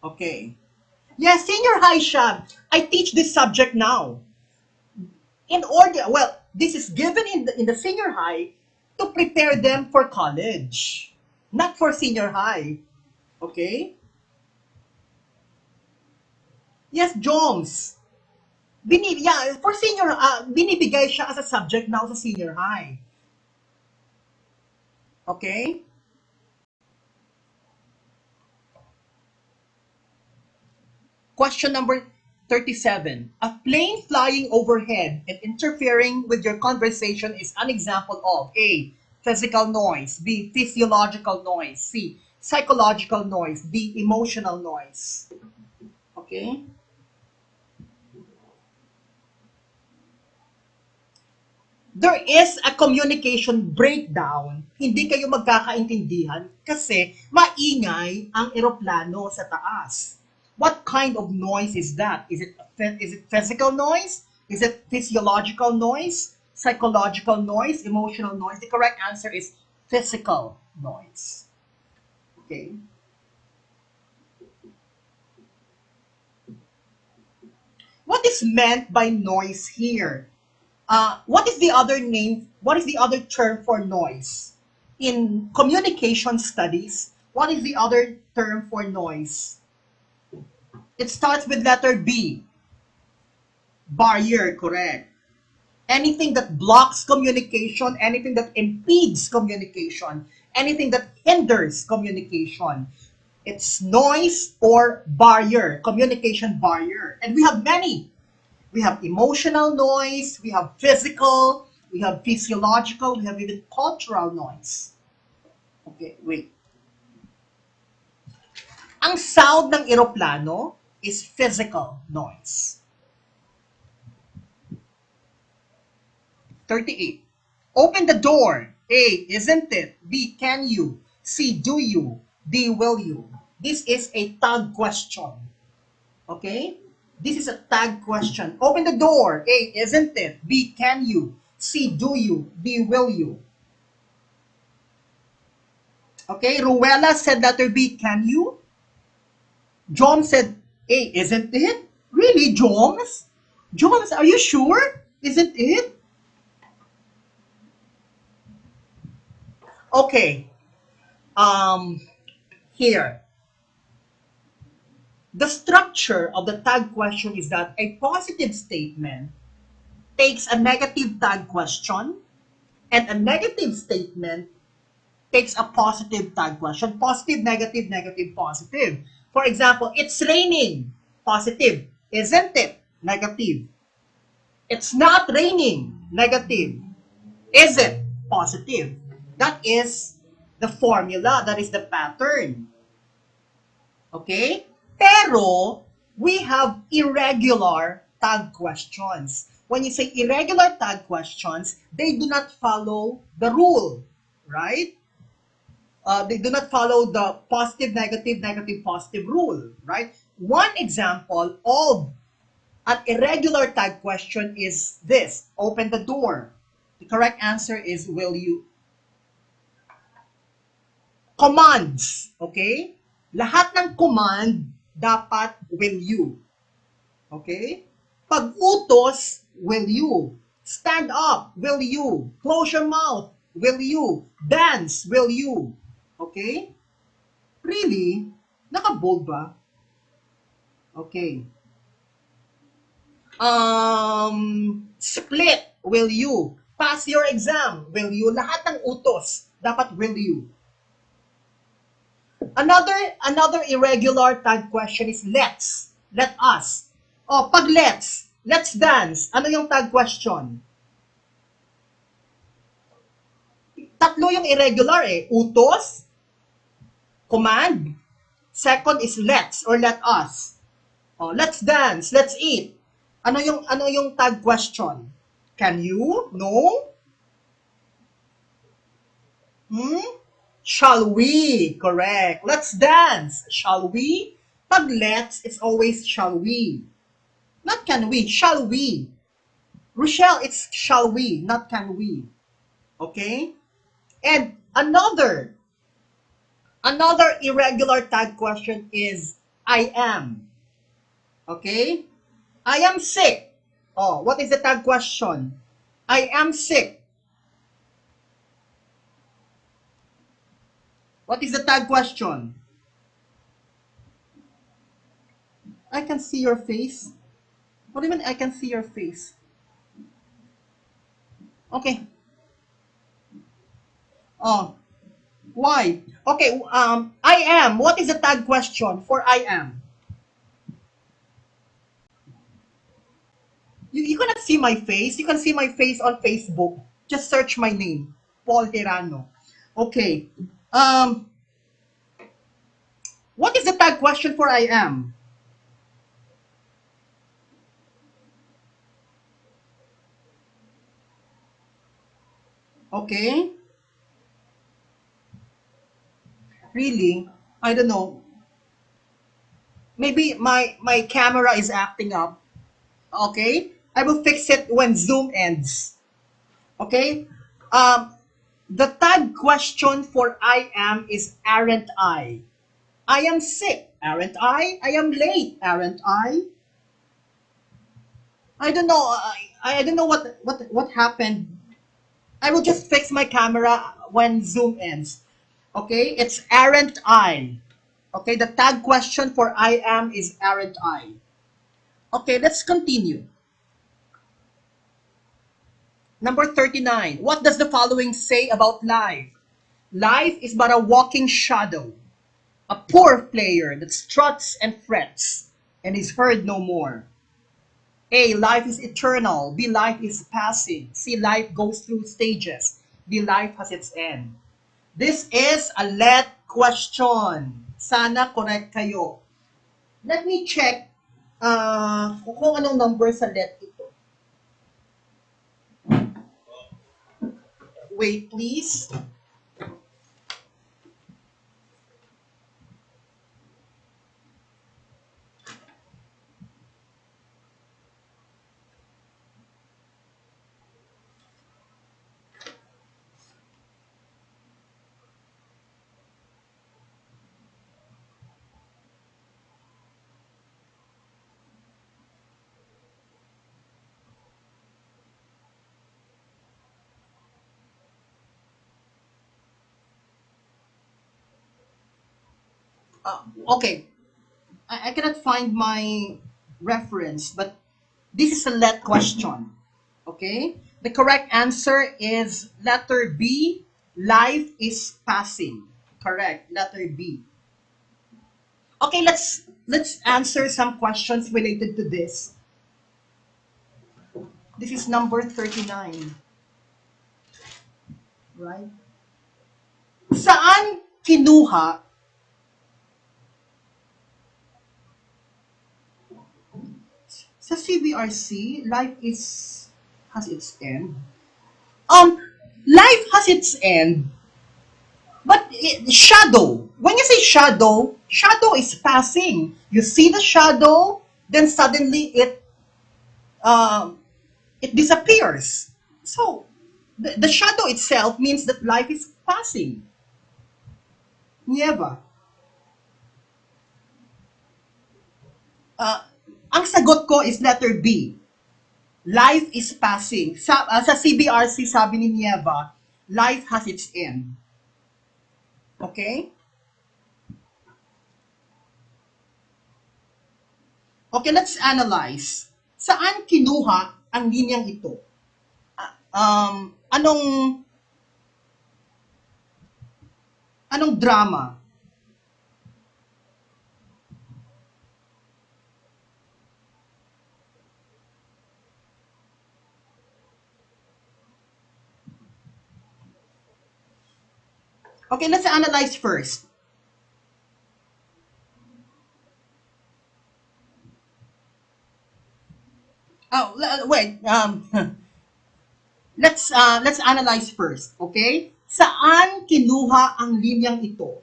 Okay. Yes, senior high siya. I teach this subject now. In order, well, this is given in the senior high to prepare them for college, not for senior high. Okay? Yes, Jones. For senior, binibigay siya as a subject now sa senior high. Okay? Question number 37. A plane flying overhead and interfering with your conversation is an example of A. Physical noise. B. Physiological noise. C. Psychological noise. D. Emotional noise. Okay? There is a communication breakdown. Hindi kayo magkakaintindihan kasi maingay ang eroplano sa taas. What kind of noise is that? Is it physical noise? Is it physiological noise, psychological noise, emotional noise? The correct answer is physical noise. Okay. What is meant by noise here? What is the other name? What is the other term for noise? In communication studies, what is the other term for noise? It starts with letter B. Barrier, correct. Anything that blocks communication, anything that impedes communication, anything that hinders communication. It's noise or barrier, communication barrier. And we have many. We have emotional noise, we have physical, we have physiological, we have even cultural noise. Okay, wait. Ang sound ng eroplano is physical noise. 38. Open the door. A, isn't it? B, can you? C, do you? D, will you? This is a tag question. Okay? This is a tag question. Open the door. A, isn't it? B, can you? C, do you? D, will you? Okay, Ruela said letter B, can you? Jom said A, isn't it? Really, Joms? Joms, are you sure? Isn't it? Okay. Here. The structure of the tag question is that a positive statement takes a negative tag question, and a negative statement takes a positive tag question. Positive, negative, negative, positive. For example, it's raining. Positive. Isn't it? Negative. It's not raining. Negative. Is it? Positive. That is the formula. That is the pattern. Okay? Pero, we have irregular tag questions. When you say irregular tag questions, they do not follow the rule. Right? They do not follow the positive, negative, negative, positive rule, right? One example of an irregular tag question is this: open the door. The correct answer is will you. Commands, okay? Lahat ng command dapat will you. Okay? Pag utos, will you. Stand up, will you. Close your mouth, will you. Dance, will you. Okay? Really? Naka-bold ba? Okay. Split, will you? Pass your exam, will you? Lahat ng utos, dapat will you. Another irregular tag question is let's. Let us. Oh, pag let's dance. Ano yung tag question? Tatlo yung irregular eh. Utos, command, second is let's or let us. Oh, let's dance, let's eat. Ano yung tag question? Can you? No? Shall we? Correct. Let's dance. Shall we? Pag let's, it's always shall we. Not can we, shall we. Rochelle, it's shall we, not can we. Okay? And another irregular tag question is I am. Okay? I am sick. Oh, what is the tag question? I am sick. What is the tag question? I can see your face. What do you mean I can see your face? Okay. Oh, why? Okay, I am. What is the tag question for I am? You cannot see my face. You can see my face on Facebook. Just search my name, Paul Tirano. Okay. What is the tag question for I am? Okay. Really? I don't know. Maybe my camera is acting up. Okay. I will fix it when Zoom ends. Okay? The tag question for I am is aren't I? I am sick, aren't I? I am late, aren't I? I don't know. I don't know what happened. I will just fix my camera when Zoom ends. Okay? It's aren't I. Okay, the tag question for I am is aren't I. Okay, let's continue. Number 39. What does the following say about life? Life is but a walking shadow, a poor player that struts and frets and is heard no more. A. Life is eternal. B. Life is passing. C. Life goes through stages. D. Life has its end. This is a let question. Sana correct kayo. Let me check kung anong number sa let ito. Wait, please. Okay, I cannot find my reference, but this is a let question. Okay? The correct answer is letter B. Life is passing. Correct. Letter B. Okay, let's answer some questions related to this. This is number 39. Right? Saan kinuha sa CBRC, life is has its end? Um, Life has its end, but shadow. When you say shadow, shadow is passing. You see the shadow, then suddenly um, it disappears. So the shadow itself means that life is passing. Never. Uh, ang sagot ko is letter B. Life is passing. Sa CBRC, sabi ni Nieva, life has its end. Okay? Okay, let's analyze. Saan kinuha ang linyang ito? Anong drama? Okay, let's analyze first. Oh, wait. Let's analyze first, okay? Saan kinuha ang linyang ito?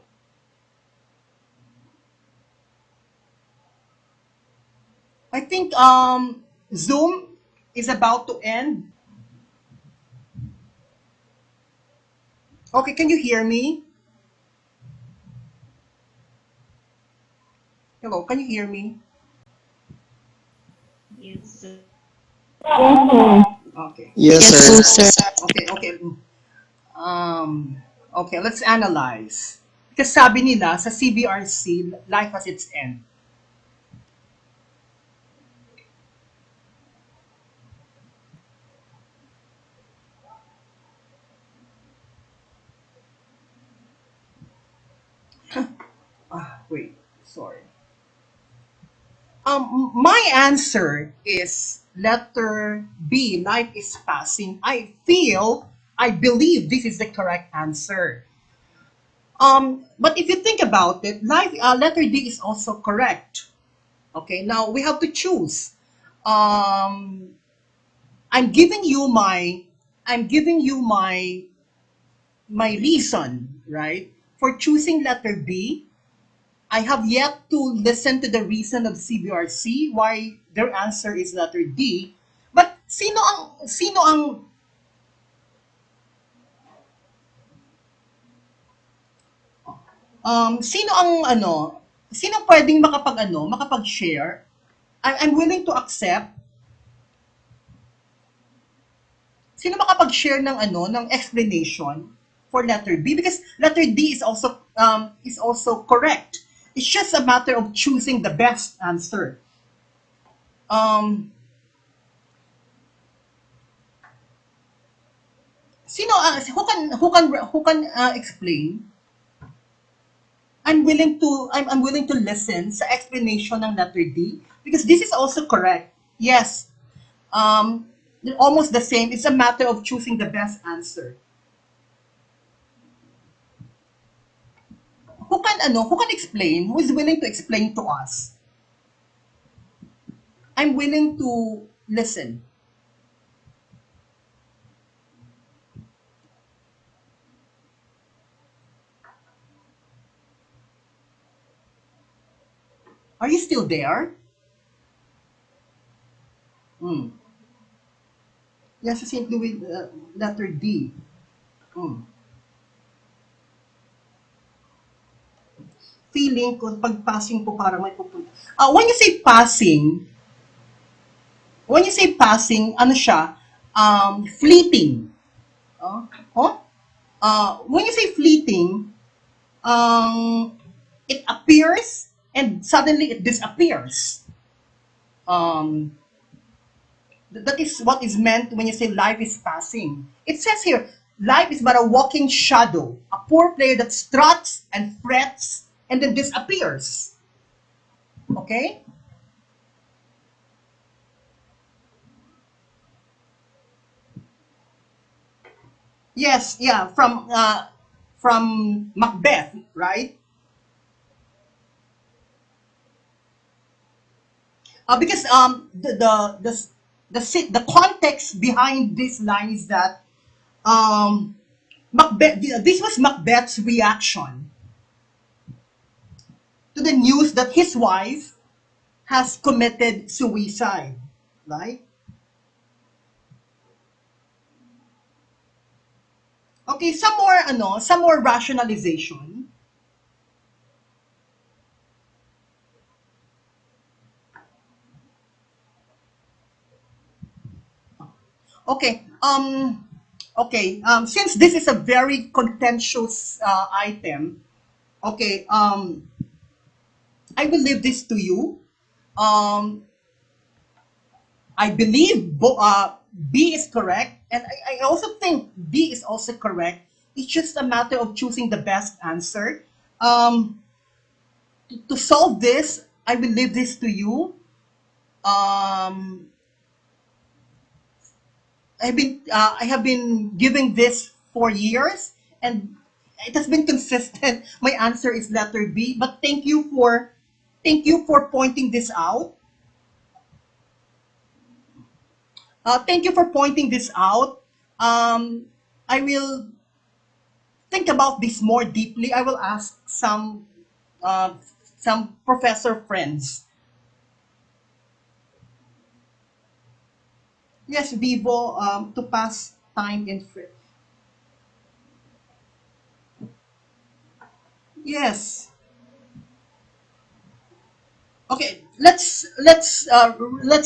I think Zoom is about to end. Okay, can you hear me? Hello, can you hear me? Yes, sir. Okay. Yes, Yes, sir. po, sir. Okay. Okay, let's analyze. Kasi sabi nila sa CBRC, life has its end. Wait, sorry. My answer is letter B. Life is passing. I believe this is the correct answer. But if you think about it, letter D is also correct. Okay, now we have to choose. Um, I'm giving you my, I'm giving you my reason, right, for choosing letter B. I have yet to listen to the reason of CBRC why their answer is letter D. But sino ang sino ang sino pwedeng makapag-share? I'm willing to accept. Sino makapag-share ng ng explanation for letter B, because letter D is also correct. It's just a matter of choosing the best answer. Sino who can explain? I'm willing to listen sa explanation ng letter D, because this is also correct. Yes. They're almost the same. It's a matter of choosing the best answer. Who can explain? Who is willing to explain to us? I'm willing to listen. Are you still there? Yes, St. Louis, letter D. Feeling ko, pag passing po parang may pupunta. When you say passing, ano siya? Fleeting. When you say fleeting, it appears and suddenly it disappears. That is what is meant when you say life is passing. It says here, life is but a walking shadow, a poor player that struts and frets and then disappears. Okay? Yes, yeah, from Macbeth, right? Because the context behind this line is that Macbeth, this was Macbeth's reaction to the news that his wife has committed suicide, right? Okay, some more rationalization. Okay, since this is a very contentious item, okay, I will leave this to you. I believe B is correct, and I also think D is also correct. It's just a matter of choosing the best answer. To solve this, I will leave this to you. I have been giving this for years, and it has been consistent. My answer is letter B. But thank you for pointing this out. Thank you for pointing this out. I will think about this more deeply. I will ask some professor friends. Yes, Vivo, to pass time in free. Yes. Okay, let's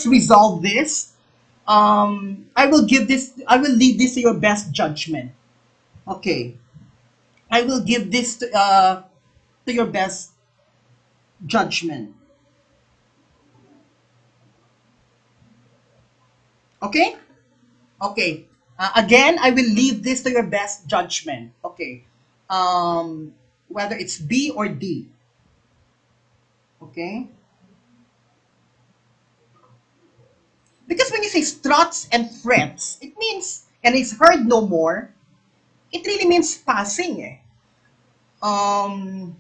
resolve this. I will leave this to your best judgment. Okay. I will give this to your best judgment. Okay? Okay. Again, I will leave this to your best judgment. Okay. Whether it's B or D. Okay? Because when you say struts and frets, it means, and is heard no more, it really means passing eh. Um,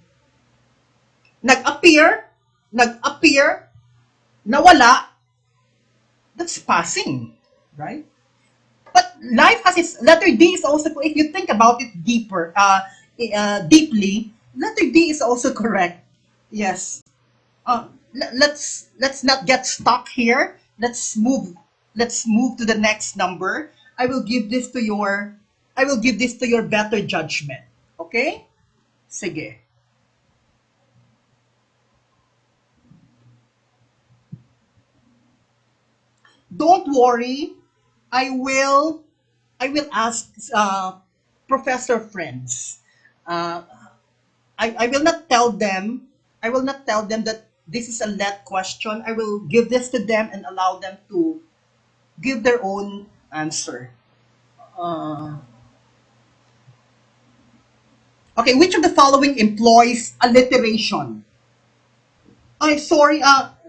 nag-appear, nag-appear, nawala, that's passing, right? But life has its letter D is also, if you think about it deeply, letter D is also correct. Yes. Let's not get stuck here. Let's move. let's move to the next number. I will give this to your better judgment. Okay? Sige. Don't worry. I will ask professor friends. Uh, I will not tell them. I will not tell them that this is a let question. I will give this to them and allow them to give their own answer. Uh, okay, which of the following employs alliteration? Ay, sorry,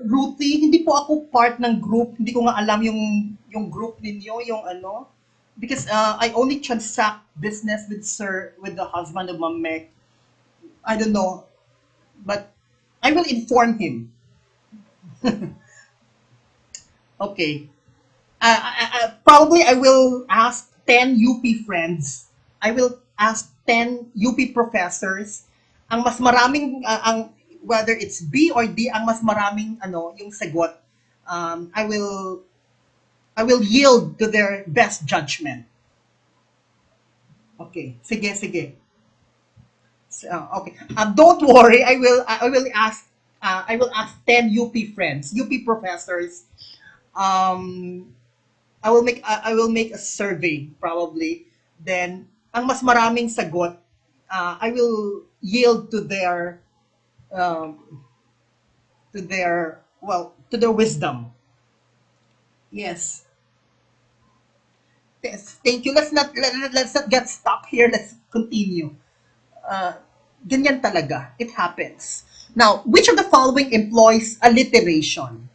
Ruthie, hindi po ako part ng group. Hindi ko nga alam yung group ninyo, yung ano. Because I only transact business with the husband of Ma'am Meg. I don't know, but I will inform him. Okay. Probably I will ask 10 UP friends. I will ask 10 UP professors. Ang mas maraming, whether it's B or D, ang mas maraming, yung sagot, I will yield to their best judgment. Okay. Sige, sige. So, okay. Don't worry. I will ask 10 UP friends, UP professors. Um, I will make a survey probably. Then ang mas maraming sagot, I will yield um, to their wisdom. Yes. Yes. Thank you. Let's not get stuck here. Let's continue. Uh, Ganyan talaga. It happens. Now, which of the following employs alliteration?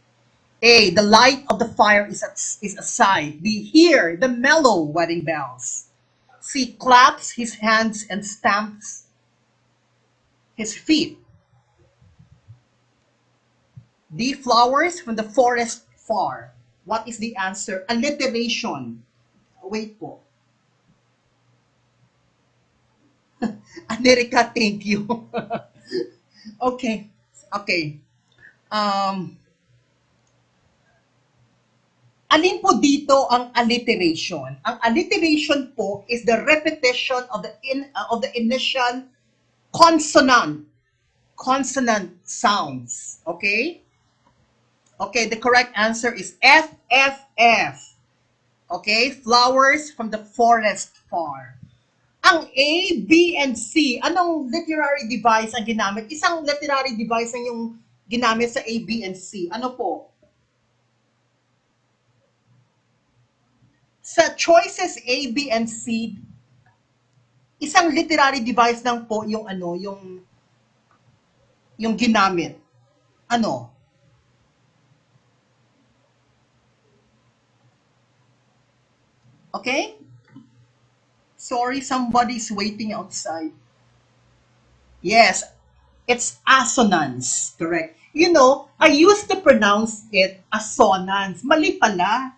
A. The light of the fire is a sigh. B. Hear the mellow wedding bells. C. Claps his hands and stamps his feet. D. Flowers from the forest far. What is the answer? Alliteration. Wait po. America, thank you. Okay. Okay. Um, Alin po dito ang alliteration? Ang alliteration po is the repetition of the initial consonant sounds. Okay? Okay, the correct answer is F, F, F. Okay? Flowers from the forest far. Ang A, B, and C, anong literary device ang ginamit? Isang literary device ang yung ginamit sa A, B, and C. Ano po? Sa choices A, B, and C, isang literary device lang po yung ginamit. Ano? Okay? Sorry, somebody's waiting outside. Yes, it's assonance. Correct. You know, I used to pronounce it assonance. Mali pala.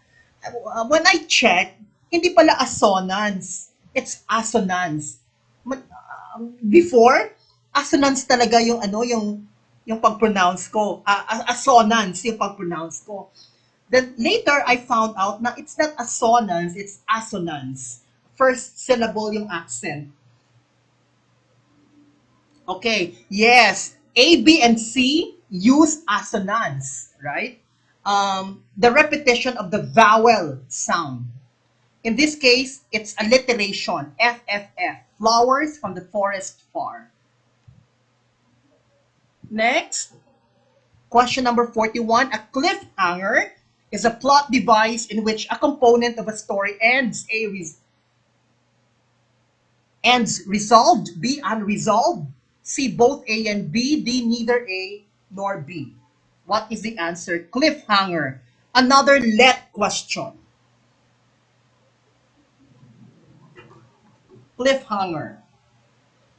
When I check, hindi pala assonance. It's assonance. Before, assonance talaga yung pag-pronounce ko. Assonance yung pag-pronounce ko. Then later, I found out na it's not assonance, it's assonance. First syllable yung accent. Okay, yes. A, B, and C use assonance, right? The repetition of the vowel sound. In this case, it's alliteration. F, F, F. Flowers from the forest far. Next, question number 41. A cliffhanger is a plot device in which a component of a story ends resolved, B, unresolved, C, both A and B, D, neither A nor B. What is the answer? Cliffhanger. Another let question. Cliffhanger.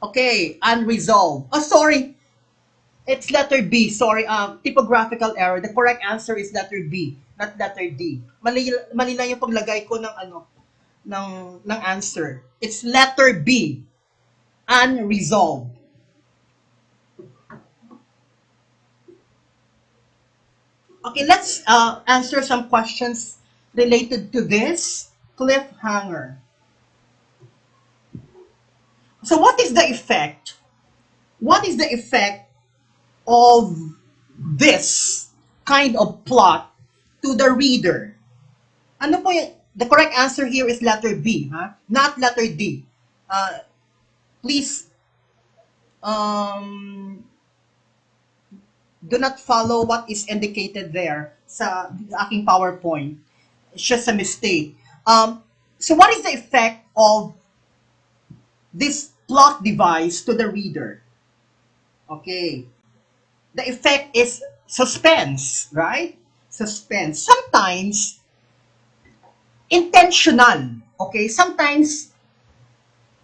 Okay, unresolved. Oh, sorry. It's letter B. Sorry, typographical error. The correct answer is letter B, not letter D. Mali lang yung paglagay ko ng answer. It's letter B. Unresolved. Okay, let's answer some questions related to this cliffhanger. So what is the effect? What is the effect of this kind of plot to the reader? Ano po yung, the correct answer here is letter B, huh? Not letter D. Please do not follow what is indicated there sa aking PowerPoint. It's just a mistake. So what is the effect of this plot device to the reader? Okay. The effect is suspense, right? Suspense. Sometimes intentional. Okay? Sometimes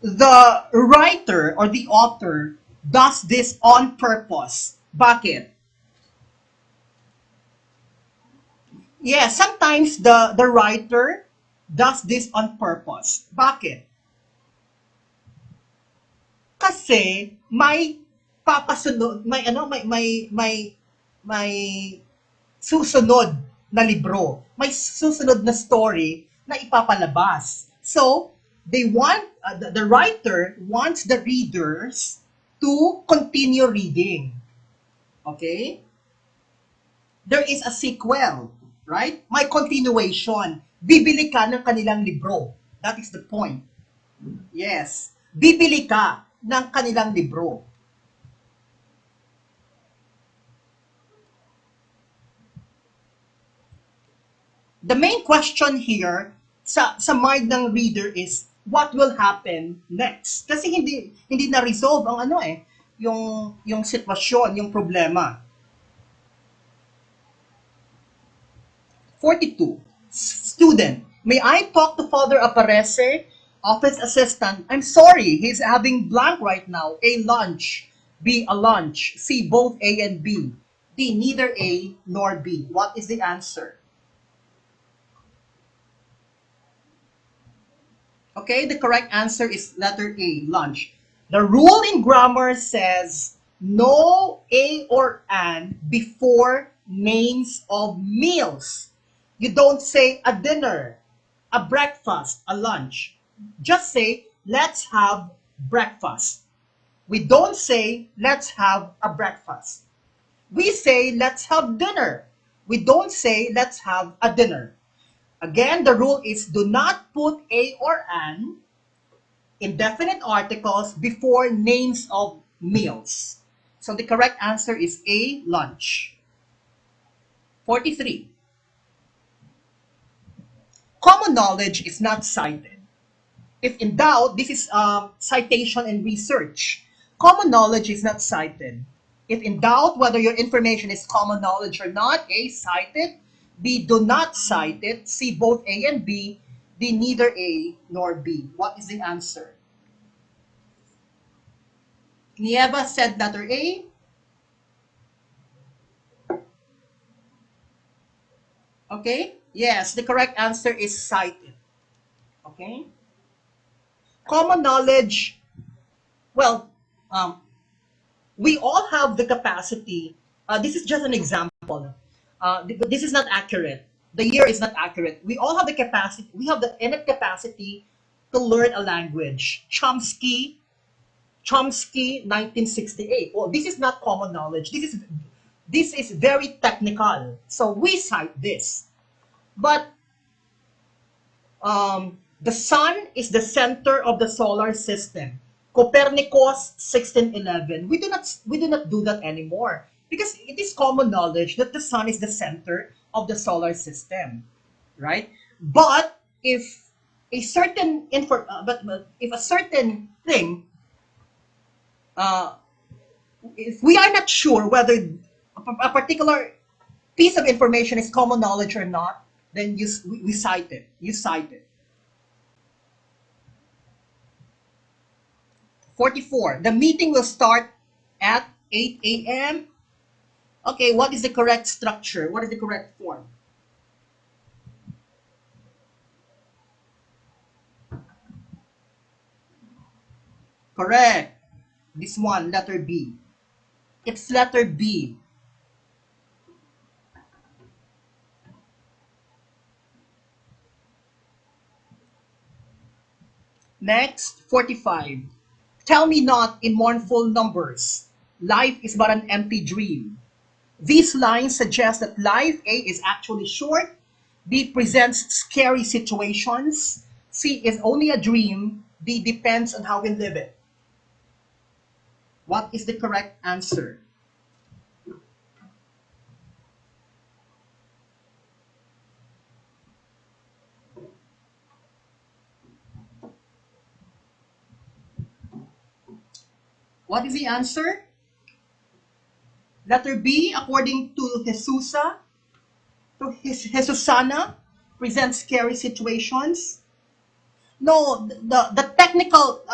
the writer or the author does this on purpose. Bakit? Yeah, sometimes the writer does this on purpose. Bakit? Kasi may papasunod, may susunod na libro. May susunod na story na ipapalabas. So, they want the writer wants the readers to continue reading. Okay? There is a sequel, right? May continuation. Bibili ka ng kanilang libro. That is the point. Yes. Bibili ka ng kanilang libro. The main question here sa mind ng reader is what will happen next? Kasi hindi na resolve ang yung sitwasyon, yung problema. 42. Student, may I talk to Father Aparece, office assistant? I'm sorry, he's having blank right now. A, lunch. B, a lunch. C, both A and B. D, neither A nor B. What is the answer? Okay, the correct answer is letter A, lunch. The rule in grammar says no A or an before names of meals. You don't say a dinner, a breakfast, a lunch. Just say, let's have breakfast. We don't say, let's have a breakfast. We say, let's have dinner. We don't say, let's have a dinner. Again, the rule is do not put a or an indefinite articles before names of meals. So the correct answer is A, lunch. 43. Common knowledge is not cited. If in doubt, this is citation and research. Common knowledge is not cited. If in doubt whether your information is common knowledge or not, A, cited. B, do not cite it. C, both A and B. D, neither A nor B. What is the answer? Nieva said letter A. Okay? Yes, the correct answer is cited. Okay? Common knowledge, well, we all have the capacity. This is just an example. This is not accurate. The year is not accurate. We all have the capacity. We have the innate capacity to learn a language. Chomsky, 1968. Well, this is not common knowledge. This is very technical. So we cite this. But the sun is the center of the solar system. Copernicus 1611. We do not do that anymore because it is common knowledge that the sun is the center of the solar system, right? But if a certain if a certain thing, if we are not sure whether a particular piece of information is common knowledge or not, then we cite it. You cite it. 44. The meeting will start at 8 a.m. Okay, what is the correct structure? What is the correct form? Correct. This one, letter B. It's letter B. Next, 45. Tell me not in mournful numbers. Life is but an empty dream. These lines suggest that life, A, is actually short, B, presents scary situations, C, is only a dream, D, depends on how we live it. What is the correct answer? What is the answer? Letter B, according to Jesusana, presents scary situations. No, the technical,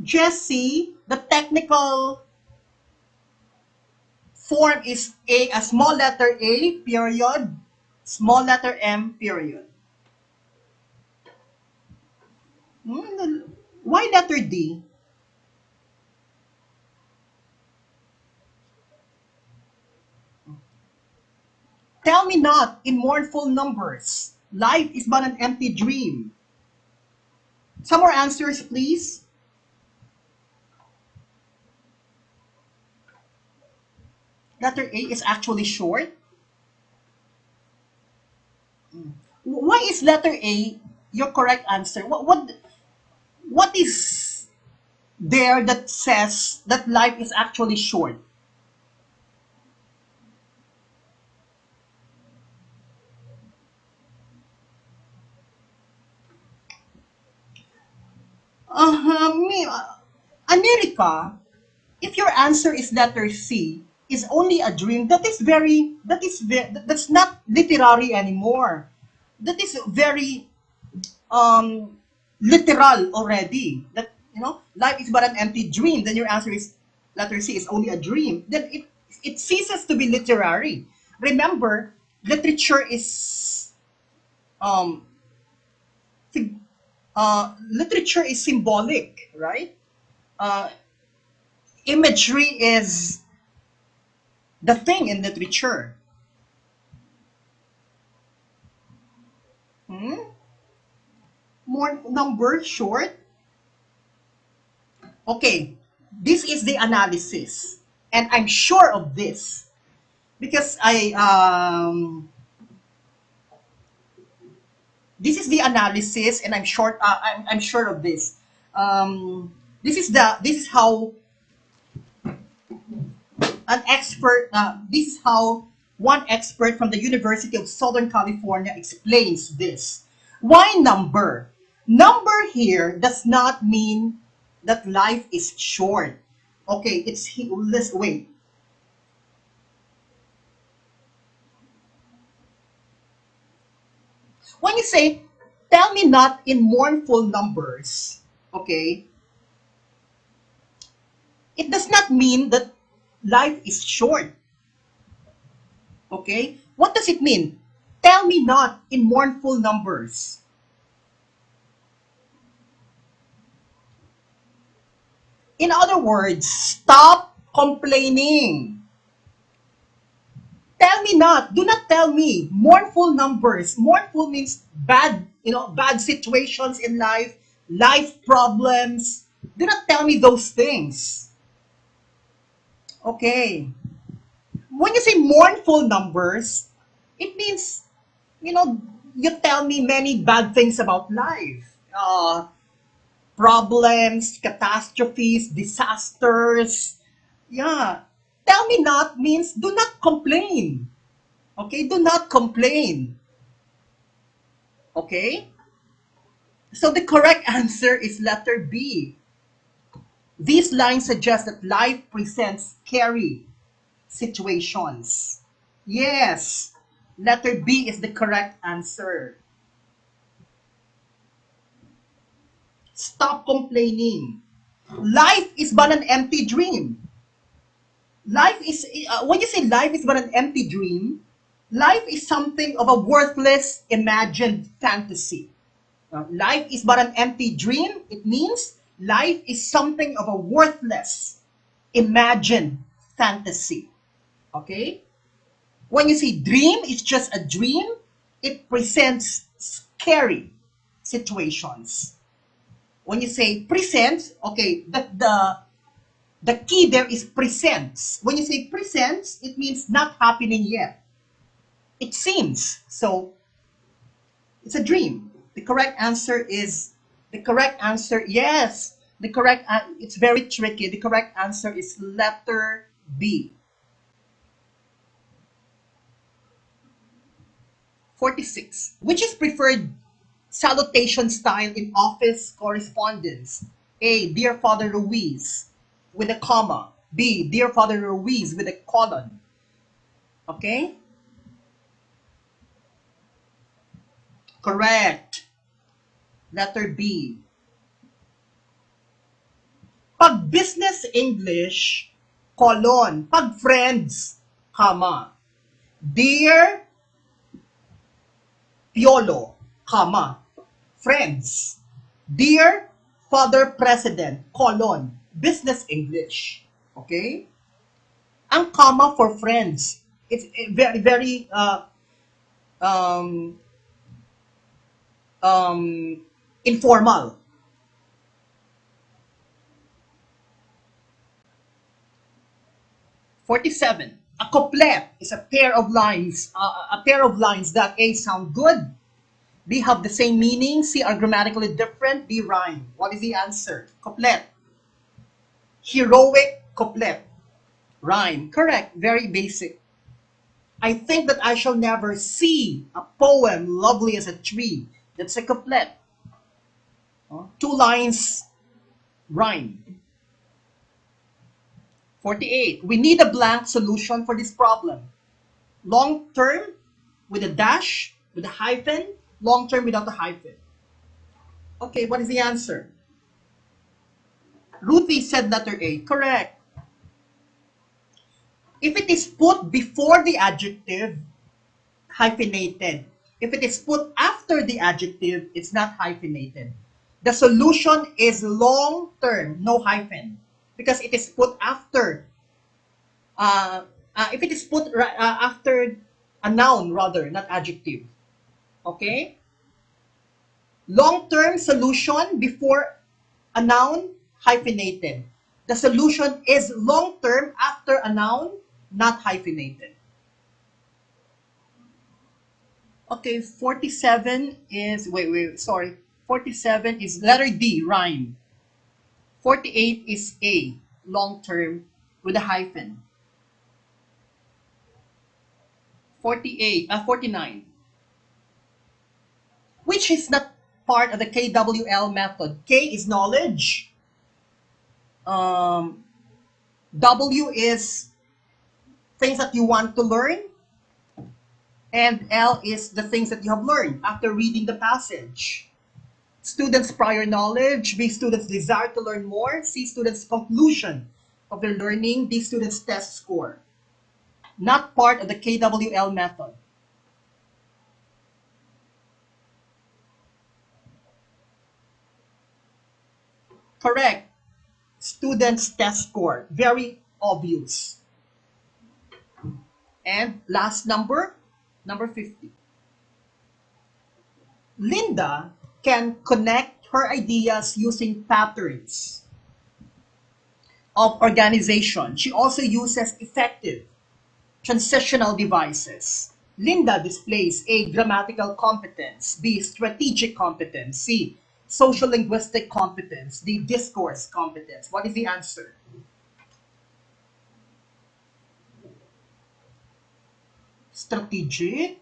Jesse, the technical form is a small letter A, period, small letter M, period. Why letter D? Tell me not in mournful numbers. Life is but an empty dream. Some more answers, please. Letter A is actually short. Why is letter A your correct answer? What is there that says that life is actually short? Me, America, if your answer is letter C, is only a dream, that's not literary anymore. That is very um literal already. That life is but an empty dream. Then your answer is letter C is only a dream. Then it ceases to be literary. Remember, literature is um sig- literature is symbolic, right? Uh, Imagery is the thing in literature. Hmm? More number short. Okay, this is the analysis, and I'm sure of this because this is the analysis, and I'm sure of this. This is how this is how one expert from the University of Southern California explains this. Why number? Number here does not mean that life is short. Okay, let's wait. When you say, tell me not in mournful numbers, okay, it does not mean that life is short. Okay? What does it mean? Tell me not in mournful numbers. In other words, stop complaining. Tell me not. Do not tell me mournful numbers. Mournful means bad situations in life, life problems. Do not tell me those things. Okay. When you say mournful numbers, it means, you know, you tell me many bad things about life. Problems, catastrophes, disasters. Yeah. Tell me not means do not complain. Okay? Do not complain. Okay? So the correct answer is letter B. These lines suggest that life presents scary situations. Yes. Letter B is the correct answer. Stop complaining. Life is but an empty dream. When you say life is but an empty dream, life is something of a worthless imagined fantasy. Life is but an empty dream. It means life is something of a worthless imagined fantasy. Okay? When you say dream is just a dream, it presents scary situations. When you say presents, okay, the key there is presents. When you say presents, it means not happening yet. It seems. So it's a dream. The correct answer, yes. It's very tricky. The correct answer is letter B. 46. Which is preferred salutation style in office correspondence? A. Dear Father Ruiz with a comma. B. Dear Father Ruiz with a colon. Okay? Correct. Letter B. Pag business English, colon. Pag friends, comma. Dear Piolo, comma. Friends. Dear Father President, colon. Business English. Okay? Ang comma for friends, it's very, very um, informal. '47. A couplet is a pair of lines, that A sound good, B have the same meaning, C are grammatically different, D rhyme. What is the answer? Couplet. Heroic couplet. Rhyme. Correct. Very basic. I think that I shall never see a poem lovely as a tree. That's a couplet. Two lines rhyme. 48. We need a blank solution for this problem. Long term with a dash, with a hyphen, long term without a hyphen. Okay, what is the answer? Ruthie said letter A. Correct. If it is put before the adjective, hyphenated. If it is put after the adjective, it's not hyphenated. The solution is long term, no hyphen, because it is put after. If it is put after a noun, rather, not adjective. Okay? Long term solution before a noun, hyphenated. The solution is long term after a noun, not hyphenated. Okay, 47 is, sorry. 47 is letter D, rhyme. 48 is A, long term with a hyphen. 49. Which is not part of the KWL method. K is knowledge. W is things that you want to learn. And L is the things that you have learned after reading the passage. Students' prior knowledge. B, students' desire to learn more. C, students' conclusion of their learning. D, students' test score. Not part of the KWL method. Correct. Students' test score. Very obvious. And last number 50. Linda can connect her ideas using patterns of organization. She also uses effective transitional devices. Linda displays A, grammatical competence, B, strategic competence, C, social linguistic competence, D, discourse competence. What is the answer? Strategic.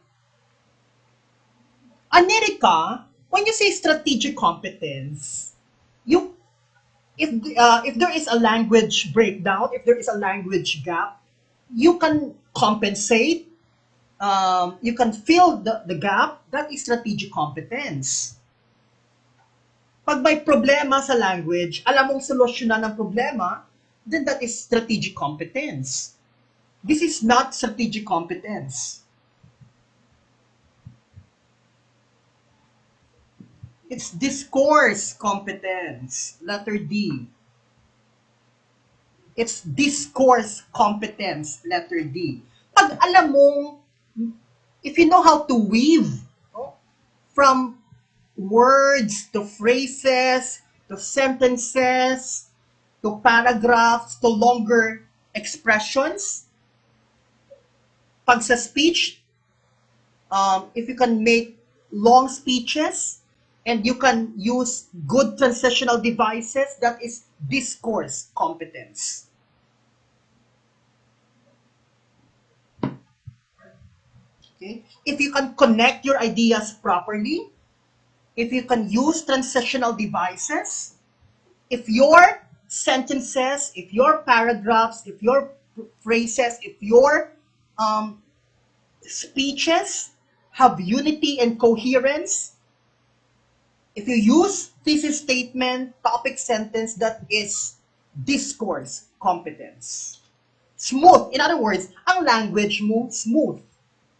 Anirika, when you say strategic competence, you if there is a language breakdown, if there is a language gap, you can compensate, you can fill the gap. That is strategic competence. Pag may problema sa language, alam mong solusyonan ng problema, then that is strategic competence. This is not strategic competence. It's discourse competence, letter D. It's discourse competence, letter D. Pag alam mong, if you know how to weave from words, to phrases, to sentences, to paragraphs, to longer expressions. Pag sa speech, if you can make long speeches and you can use good transitional devices, that is discourse competence. Okay? If you can connect your ideas properly, if you can use transitional devices, if your sentences, if your paragraphs, if your phrases, if your speeches have unity and coherence, if you use thesis statement, topic sentence, that is discourse competence. Smooth. In other words, ang language mo, smooth.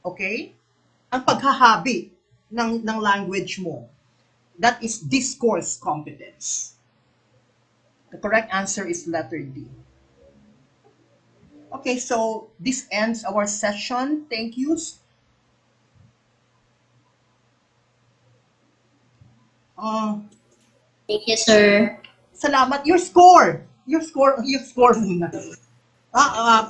Okay? Ang paghahabi ng language mo, that is discourse competence. The correct answer is letter D. Okay, so this ends our session. Thank you. Thank you, sir. Salamat. Your score. Your score muna.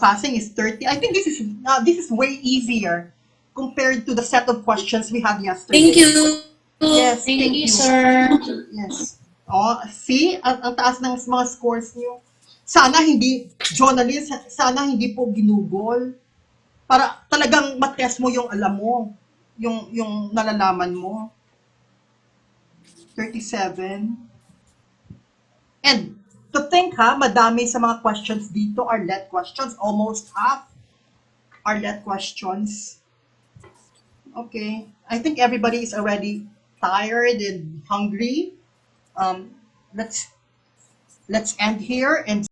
Passing is 30. I think this is way easier compared to the set of questions we had yesterday. Thank you. Yes, thank thank you, you. sir. Yes. Oh, see? Ang taas ng mga scores niyo. Sana hindi, journalist, sana hindi po ginugol. Para talagang matest mo yung alam mo. Yung nalalaman mo. 37. And to think madami sa mga questions dito are let questions. Almost half are let questions. Okay. I think everybody is already tired and hungry. Let's end here and